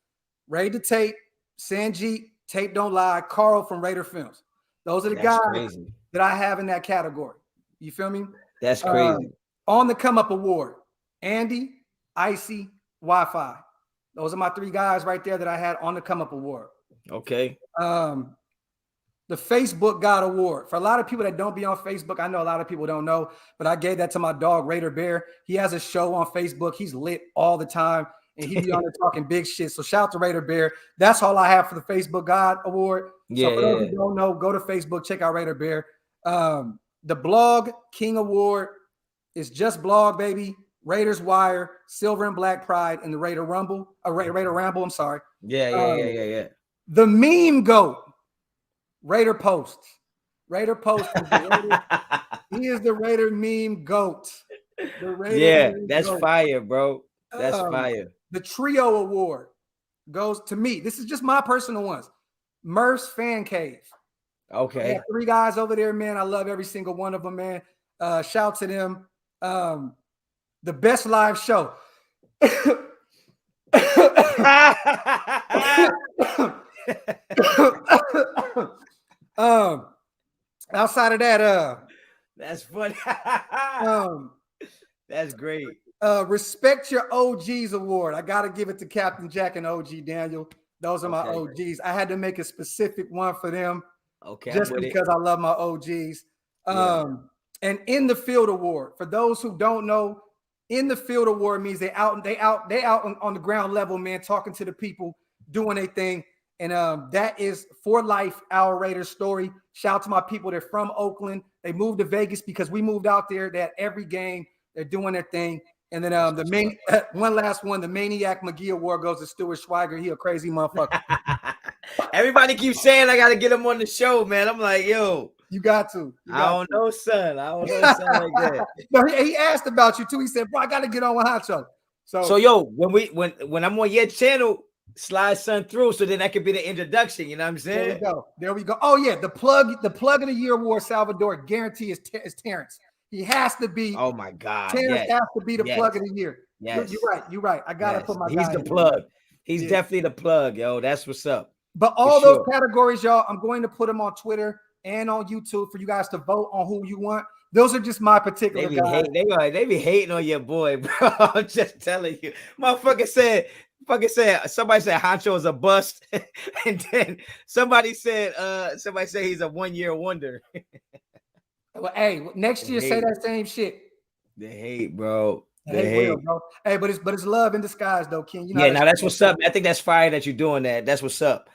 Ray the Tape, Sanjeet, Tape Don't Lie, Carl from Raider Films. Those are the guys that I have in that category. You feel me? That's crazy. On the Come Up Award, Andy, Icy, Wi-Fi. Those are my 3 guys right there that I had on the Come Up Award. Okay. The Facebook God Award. For a lot of people that don't be on Facebook, I know a lot of people don't know, but I gave that to my dog, Raider Bear. He has a show on Facebook. He's lit all the time, and he be on there talking big shit. So shout out to Raider Bear. That's all I have for the Facebook God Award. Yeah, so for those who don't know, go to Facebook, check out Raider Bear. The Blog King Award is just blog, baby. Raiders Wire, Silver and Black Pride, and the Raider Rumble. Raider Ramble, I'm sorry. Yeah. The Meme Goat. Raider Posts. Raider Post. He is the Raider Meme Goat. That's goat. Fire, bro. That's fire. The Trio Award goes to me. This is just my personal ones. Murph's Fan Cave. Okay. I got 3 guys over there, man. I love every single one of them, man. Shout to them. The Best Live Show. Outside of that, that's funny. That's great. Respect Your OGs Award. I gotta give it to Captain Jack and OG Daniel. Those are my OGs. I had to make a specific one for them. Okay. Just because I love my OGs. And In the Field Award. For those who don't know, In the Field Award means they out on the ground level, man, talking to the people, doing a thing. And that is for life, our Raiders story. Shout out to my people. They're from Oakland. They moved to Vegas because we moved out there. That every game they're doing their thing. And then one last one, the Maniac McGee Award goes to Stuart Schweiger. He a crazy motherfucker. Everybody keeps saying I gotta get him on the show, man. I'm like, yo, you got to. I don't know, son. I don't know, son, like that. No, he asked about you too. He said, "Bro, I gotta get on with Honcho." So yo, when I'm on your channel, slide son through, so then that could be the introduction. You know what I'm saying? There we go. Oh yeah, the plug of the year award, Salvador, guarantee is Terrence. He has to be. Oh my God, Terrence has to be the plug of the year. Yes, you're right. I gotta put my. He's the plug. He's definitely the plug, yo. That's what's up. But all those categories, y'all, I'm going to put them on Twitter and on YouTube for you guys to vote on who you want. Those are just my particular guys. They be hating on your boy, bro. I'm just telling you. Motherfucker said, somebody said Honcho is a bust. And then somebody said he's a 1-year wonder. Well, hey, next year say that same shit. They hate, bro. They hate. Bro. Hey, but it's love in disguise, though, Ken. You know now that's what's up. I think that's fire that you're doing that. That's what's up.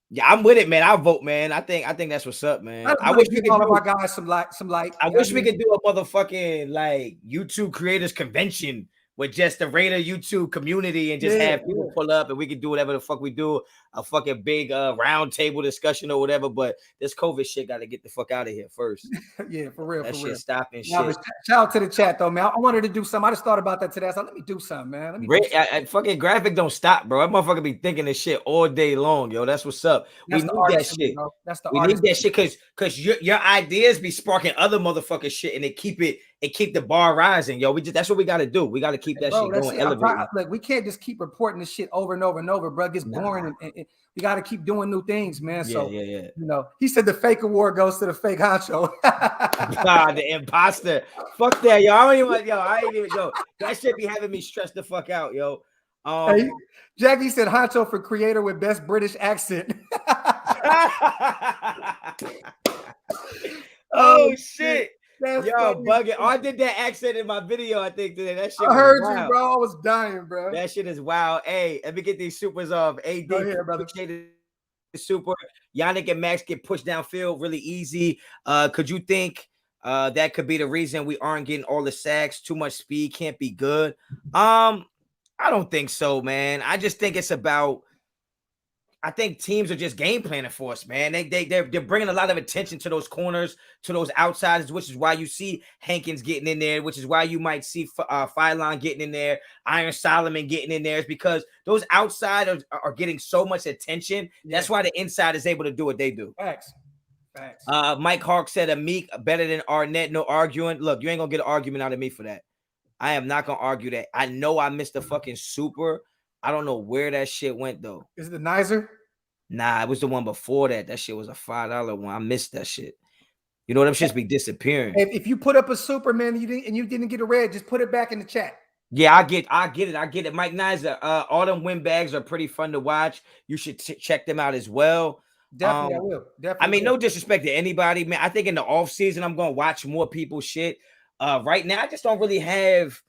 Yeah, I'm with it, man. I'll vote, man. I think that's what's up, man. I wish we could all of our guys some light. I wish we could do a motherfucking like YouTube creators convention with just the Raider YouTube community and just have people pull up and we can do whatever the fuck we do, a fucking big round table discussion or whatever. But this COVID shit got to get the fuck out of here first. Yeah, for real. That for shit real. stopping shit. Shout out to the chat though, man. I wanted to do something. I just thought about that today. I was like, let me do something, man. Fucking Graphk don't stop, bro. That motherfucker be thinking this shit all day long, yo. That's what's up. We need that shit. We need that shit because your ideas be sparking other motherfucker shit and they keep the bar rising, yo. That's what we got to do. We got to keep that shit going. Like we can't just keep reporting this shit over and over and over, bro. It gets boring, and we got to keep doing new things, man. So you know, he said the fake award goes to the fake Honcho. God, the imposter. Fuck that, yo. I ain't even yo. That shit be having me stressed the fuck out, yo. Jackie said Honcho for creator with best British accent. Oh shit. That's bugging. Oh, I did that accent in my video, I think, today. That shit. I heard you, bro. I was dying, bro. That shit is wild. Hey, let me get these supers off. AD, go ahead, brother. Super. Yannick and Max get pushed downfield really easy. Could you think that could be the reason we aren't getting all the sacks? Too much speed can't be good. I don't think so, man. I just think it's about. I think teams are just game planning for us, man. They're bringing a lot of attention to those corners, to those outsiders, which is why you see Hankins getting in there, which is why you might see Phylon getting in there, Iron Solomon getting in there. Is because those outsiders are getting so much attention. Yeah. That's why the inside is able to do what they do. Facts. Mike Hawk said Amik better than Arnett. No arguing. Look, you ain't gonna get an argument out of me for that. I am not gonna argue that. I know I missed the fucking super. I don't know where that shit went though. Is it the Nizer? Nah, it was the one before that. That shit was a $5 one. I missed that shit. You know, them shits be disappearing. If you put up a Superman and you didn't get a red, just put it back in the chat. Yeah, I get it. Mike Nizer, all them win bags are pretty fun to watch. You should check them out as well. Definitely, I will. Definitely. I mean, no disrespect to anybody, man. I think in the off season, I'm gonna watch more people's shit. Right now, I just don't really have.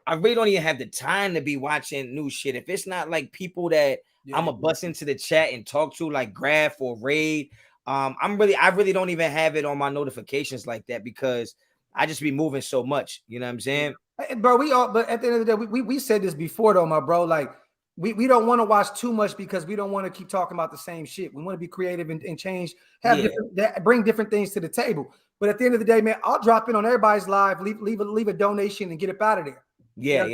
I really don't even have the time to be watching new shit. If it's not like people that I'm gonna bust into the chat and talk to, like Graphk or Raid, I really don't even have it on my notifications like that because I just be moving so much. You know what I'm saying, bro? But at the end of the day, we said this before though, my bro. Like we don't want to watch too much because we don't want to keep talking about the same shit. We want to be creative and change, bring different things to the table. But at the end of the day, man, I'll drop in on everybody's live, leave a donation and get up out of there. Yeah.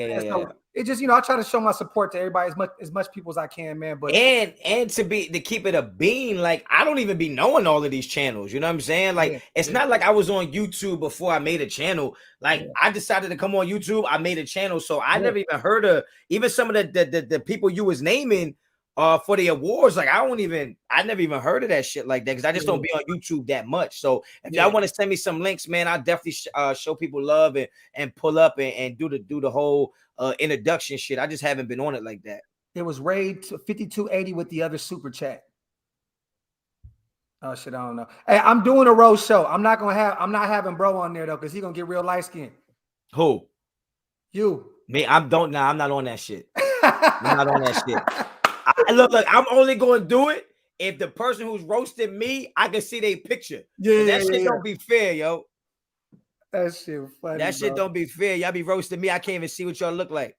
It just, I try to show my support to everybody as much people as I can, man. But and to keep it a bean, like I don't even be knowing all of these channels. You know what I'm saying? Like it's not like I was on YouTube before I made a channel. Like I decided to come on YouTube, I made a channel, so I never even heard of even some of the people you was naming for the awards. Like I never even heard of that shit like that because I just don't be on YouTube that much. So if y'all want to send me some links, man, I'll definitely show people love and pull up and do the whole introduction shit. I just haven't been on it like that. It was Raid 5280 with the other super chat. Oh shit, I don't know. Hey, I'm doing a road show. I'm not having bro on there though because he's gonna get real light skinned. Who? You. Me? I'm not on that shit. I'm not on that shit. Look, I'm only going to do it if the person who's roasting me, I can see their picture. Yeah, that shit don't be fair, yo. That shit funny. That shit don't be fair. Y'all be roasting me. I can't even see what y'all look like.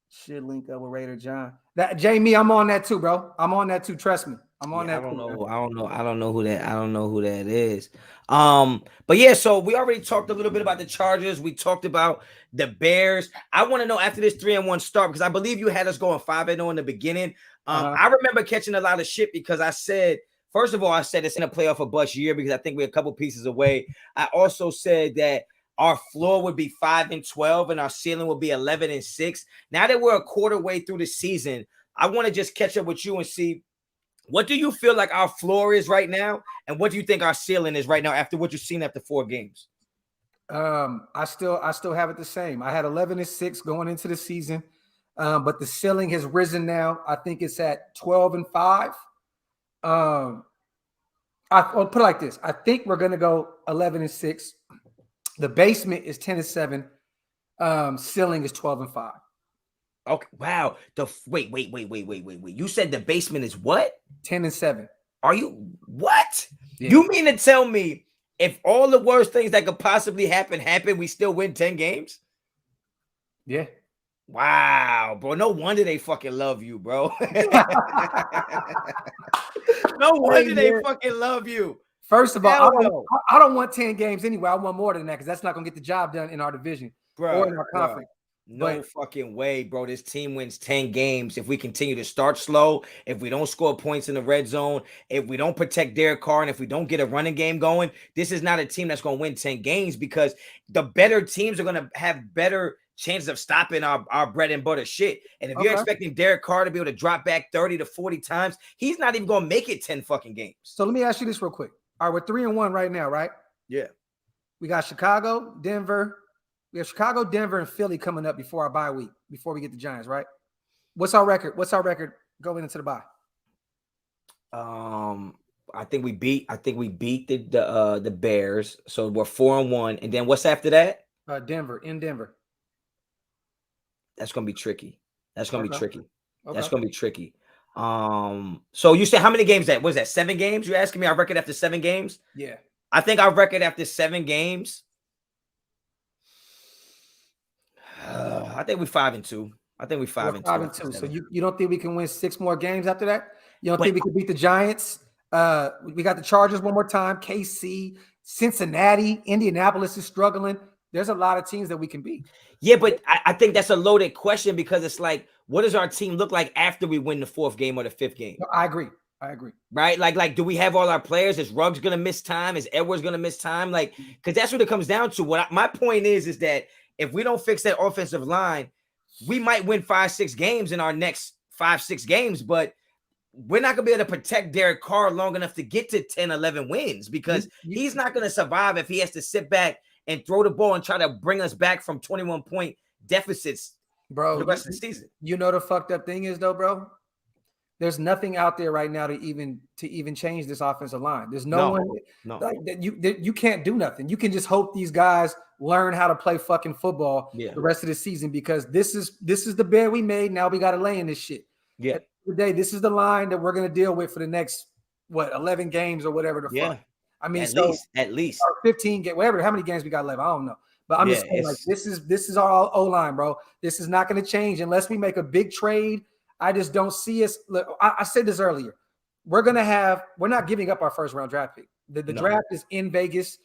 Shit, link up with Raider John. That Jamie, I'm on that too, bro. I'm on that too. Trust me. I'm on that. I don't know who that is. But yeah, so we already talked a little bit about the Chargers. We talked about the Bears. I want to know after this 3-1 start, because I believe you had us going 5-0 in the beginning. I remember catching a lot of shit because I said, first of all, I said it's in a playoff or bust year because I think we're a couple pieces away. I also said that our floor would be 5-12 and our ceiling would be 11-6. Now that we're a quarter way through the season, I want to just catch up with you and see, what do you feel like our floor is right now, and what do you think our ceiling is right now after what you've seen after 4 games? I still have it the same. I had 11-6 going into the season, but the ceiling has risen now. I think it's at 12-5. I'll put it like this: I think we're gonna go 11-6. The basement is 10-7. Ceiling is 12-5. Okay. Wow. Wait. You said the basement is what? 10-7. Are you what? Yeah. You mean to tell me if all the worst things that could possibly happen, we still win 10 games? Yeah. Wow, bro. No wonder they fucking love you, bro. No wonder they fucking love you. First of all, I don't want 10 games anyway. I want more than that because that's not going to get the job done in our division or in our conference. No fucking way, bro. This team wins 10 games if we continue to start slow, if we don't score points in the red zone, if we don't protect Derek Carr, and if we don't get a running game going. This is not a team that's going to win 10 games because the better teams are going to have better chances of stopping our bread and butter shit. And if you're expecting Derek Carr to be able to drop back 30 to 40 times, he's not even going to make it 10 fucking games. So let me ask you this real quick. All right, we're 3-1 right now, right? Yeah. We got Chicago, Denver. We have Chicago, Denver, and Philly coming up before our bye week, before we get the Giants, right? What's our record? What's our record going into the bye? I think we beat the Bears, so we're 4-1. And then what's after that? Denver, in Denver. That's gonna be tricky. That's gonna be tricky. Okay. That's gonna be tricky. So you said how many games that was that? 7 games? You're asking me our record after 7 games? Yeah. I think our record after 7 games. I think we're 5-2. I think we're 5-2. 5-2. So you don't think we can win 6 more games after that? You don't think we can beat the Giants? We got the Chargers one more time. KC, Cincinnati, Indianapolis is struggling. There's a lot of teams that we can beat. Yeah, but I think that's a loaded question because it's like, what does our team look like after we win the 4th game or the 5th game? No, I agree. Right? Like, do we have all our players? Is Ruggs gonna miss time? Is Edwards gonna miss time? Like, because that's what it comes down to. My point is that if we don't fix that offensive line, we might win 5-6 games in our next 5-6 games, but we're not going to be able to protect Derek Carr long enough to get to 10-11 wins because he's not going to survive if he has to sit back and throw the ball and try to bring us back from 21-point deficits, bro, for the rest of the season. You know the fucked up thing is though, bro? There's nothing out there right now to even change this offensive line. There's no one like that you can't do nothing. You can just hope these guys learn how to play fucking football the rest of the season because this is the bed we made. Now we got to lay in this shit. Yeah. At the end of the day, this is the line that we're gonna deal with for the next 11 games or whatever the fuck. I mean, at least 15 games, whatever. How many games we got left? I don't know. But I'm just saying, like, this is our O-line, bro. This is not going to change unless we make a big trade. I just don't see us. Look, I said this earlier. We're not giving up our first round draft pick. The draft is in Vegas.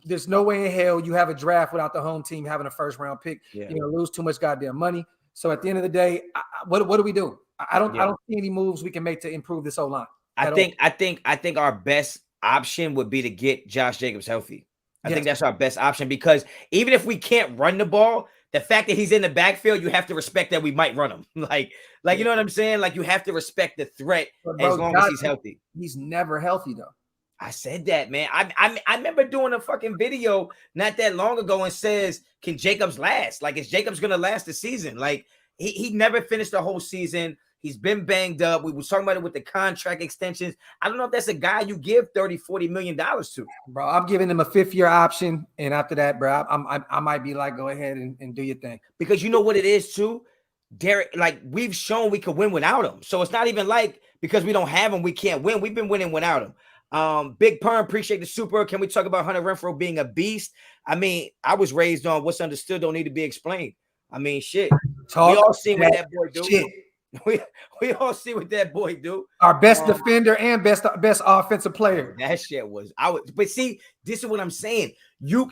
There's no way in hell you have a draft without the home team having a first round pick. You're gonna lose too much goddamn money. So at the end of the day, what do we do? I don't see any moves we can make to improve this O-line. I think our best option would be to get Josh Jacobs healthy. I think that's our best option because even if we can't run the ball, the fact that he's in the backfield, you have to respect that we might run him. Like you know what I'm saying? Like you have to respect the threat as long as he's healthy. He's never healthy though. I said that, man. I remember doing a fucking video not that long ago and says, can Jacobs last? Like, is Jacobs gonna last the season? Like he never finished the whole season. He's been banged up. We were talking about it with the contract extensions. I don't know if that's a guy you give $30-40 million to. Bro, I'm giving him a 5th-year option. And after that, bro, I might be like, go ahead and do your thing. Because you know what it is, too? Derek, like we've shown we could win without him. So it's not even like because we don't have him, we can't win. We've been winning without him. Big Perm, appreciate the super. Can we talk about Hunter Renfrow being a beast? I mean, I was raised on what's understood don't need to be explained. I mean, shit. We all see what that boy do. Shit. We all see what that boy do. Our best defender and best offensive player. That shit was but see, this is what I'm saying. You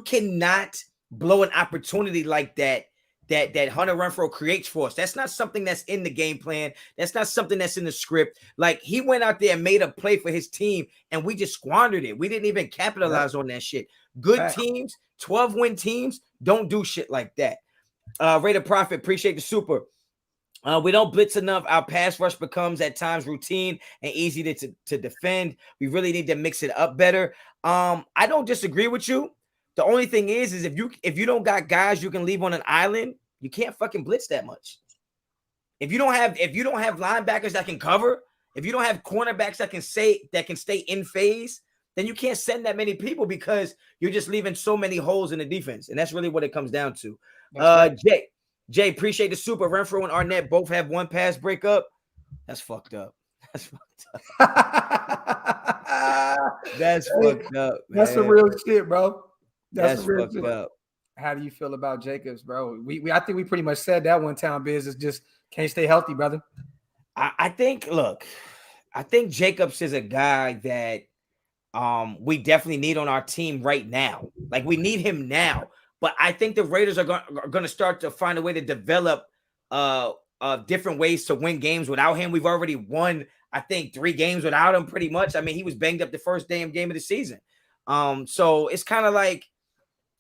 cannot blow an opportunity like that Hunter Renfrow creates for us. That's not something that's in the game plan. That's not something that's in the script. Like he went out there and made a play for his team, and we just squandered it. We didn't even capitalize on that shit. Good teams, 12-win teams, don't do shit like that. Raider Profit, appreciate the super. We don't blitz enough. Our pass rush becomes at times routine and easy to defend. We really need to mix it up better. I don't disagree with you. The only thing is if you don't got guys you can leave on an island, you can't fucking blitz that much. If you don't have linebackers that can cover, if you don't have cornerbacks that can stay in phase, then you can't send that many people because you're just leaving so many holes in the defense, and that's really what it comes down to. Jay, appreciate the super. Renfrow and Arnett both have one pass breakup. That's fucked up. That's fucked up. That's fucked up, man. That's some real shit, bro. That's fucked up. How do you feel about Jacobs, bro? I think we pretty much said that one time. Business just can't stay healthy, brother. I think Jacobs is a guy that we definitely need on our team right now. Like we need him now. But I think the Raiders are going to start to find a way to develop different ways to win games without him. We've already won, I think, 3 games without him pretty much. I mean, he was banged up the first damn game of the season. So it's kind of like,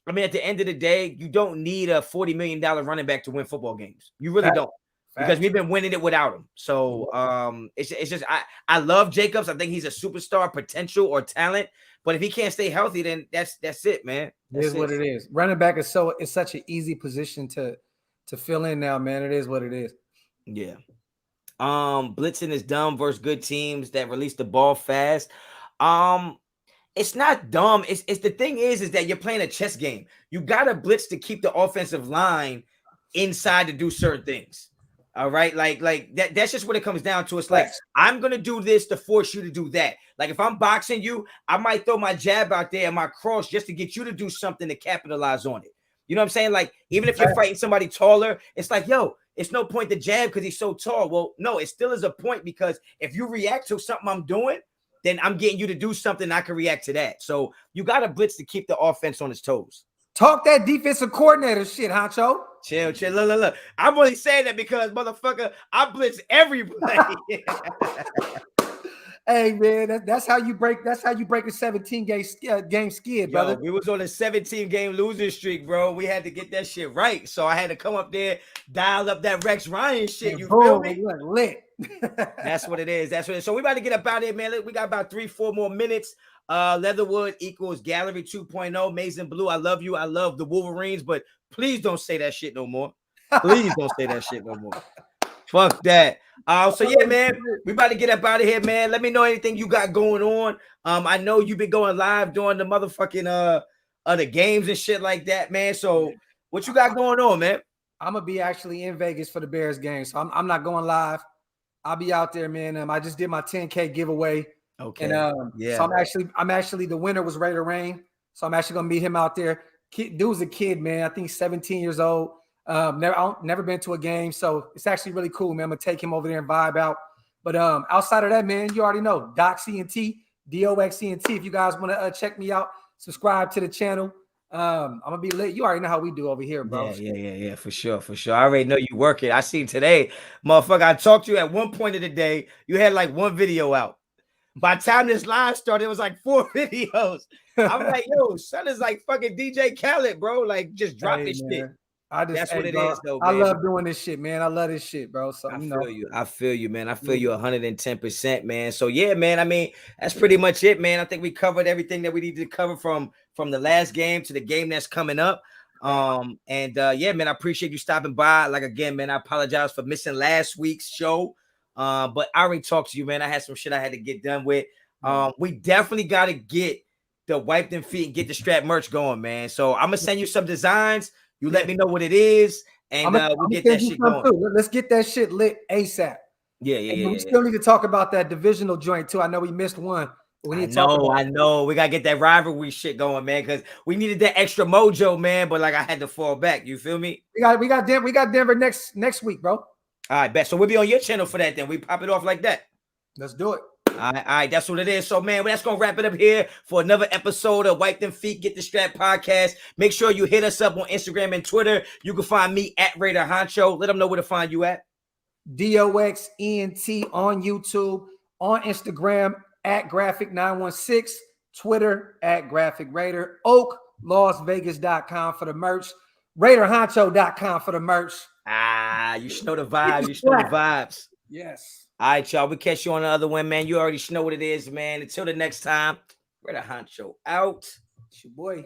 I mean, at the end of the day, you don't need a $40 million running back to win football games. You really don't. Because we've been winning it without him. So it's just I love Jacobs. I think he's a superstar potential or talent. But if he can't stay healthy, then that's it, man. It is what it is. Running back is such an easy position to fill in now, man. It is what it is. Yeah. Blitzing is dumb versus good teams that release the ball fast. It's not dumb. It's the thing is that you're playing a chess game. You gotta blitz to keep the offensive line inside to do certain things. All right, like that's just what it comes down to. It's like I'm gonna do this to force you to do that. Like if I'm boxing you, I might throw my jab out there and my cross just to get you to do something to capitalize on it. You know what I'm saying? Like even if you're fighting somebody taller, it's like, yo, it's no point to jab because he's so tall. Well, no, it still is a point because if you react to something I'm doing, then I'm getting you to do something I can react to that. So you got to blitz to keep the offense on its toes. Talk that defensive coordinator shit, Honcho. Chill. Look. I'm only saying that because, motherfucker, I blitz every play. Hey man, that's how you break. That's how you break a 17-game skid, brother. Yo, we was on a 17-game losing streak, bro. We had to get that shit right. So I had to come up there, dial up that Rex Ryan shit. And you feel me? Lit. That's what it is. That's what it is. So we about to get up out of here, man. Look, we got about 3-4 more minutes. Leatherwood equals Gallery 2.0. Amazing Blue. I love you. I love the Wolverines, but please don't say that shit no more. Please don't say that shit no more. Fuck that. So yeah, man, we about to get up out of here, man. Let me know anything you got going on. I know you've been going live during the motherfucking the games and shit like that, man. So what you got going on, man? I'm gonna be actually in Vegas for the Bears game, so I'm not going live. I'll be out there, man. I just did my 10K giveaway. Okay. And yeah. So I'm actually the winner was Raider Rain. So I'm actually gonna meet him out there. Dude's a kid, man. I think he's 17 years old. Never been to a game, so it's actually really cool, man. I'm gonna take him over there and vibe out. But outside of that, man, you already know DoxCNT, DOXCNT. If you guys want to check me out, subscribe to the channel. I'm gonna be lit. You already know how we do over here, bro. Yeah, for sure. I already know you work it. I seen today, motherfucker. I talked to you at one point of the day. You had like one video out. By the time this live started, it was like 4 videos. I'm like, yo, son is like fucking DJ Khaled, bro. Like, just drop this shit. That's what it is, though, man. I love doing this shit, man. I love this shit, bro. So I feel you, man. I feel you 110%, man. So yeah, man. I mean, that's pretty much it, man. I think we covered everything that we needed to cover from the last game to the game that's coming up. Yeah, man, I appreciate you stopping by. Like again, man, I apologize for missing last week's show. But I already talked to you, man. I had some shit I had to get done with. We definitely got to get the Wipe Them Feet and get the strap merch going, man. So I'm gonna send you some designs. You let me know what it is, and we'll get that shit going. Let's get that shit lit ASAP. Yeah. We still need to talk about that divisional joint too. I know we missed one. But we need to talk about I know. We gotta get that rivalry shit going, man, because we needed that extra mojo, man. But like I had to fall back. You feel me? We got Denver next week, bro. All right, bet. So we'll be on your channel for that. Then we pop it off like that. Let's do it. All right, that's what it is. So, man, that's gonna wrap it up here for another episode of Wipe Them Feet, Get the Strap podcast. Make sure you hit us up on Instagram and Twitter. You can find me at Raider Honcho. Let them know where to find you at. DOXENT on YouTube, on Instagram at Graphk916, Twitter at Graphk Raider, OakLasVegas.com for the merch, RaiderHoncho.com for the merch. You know the vibe. You know the vibes. Yes. All right, y'all. We catch you on the other one, man. You already know what it is, man. Until the next time, Raider Honcho out. It's your boy.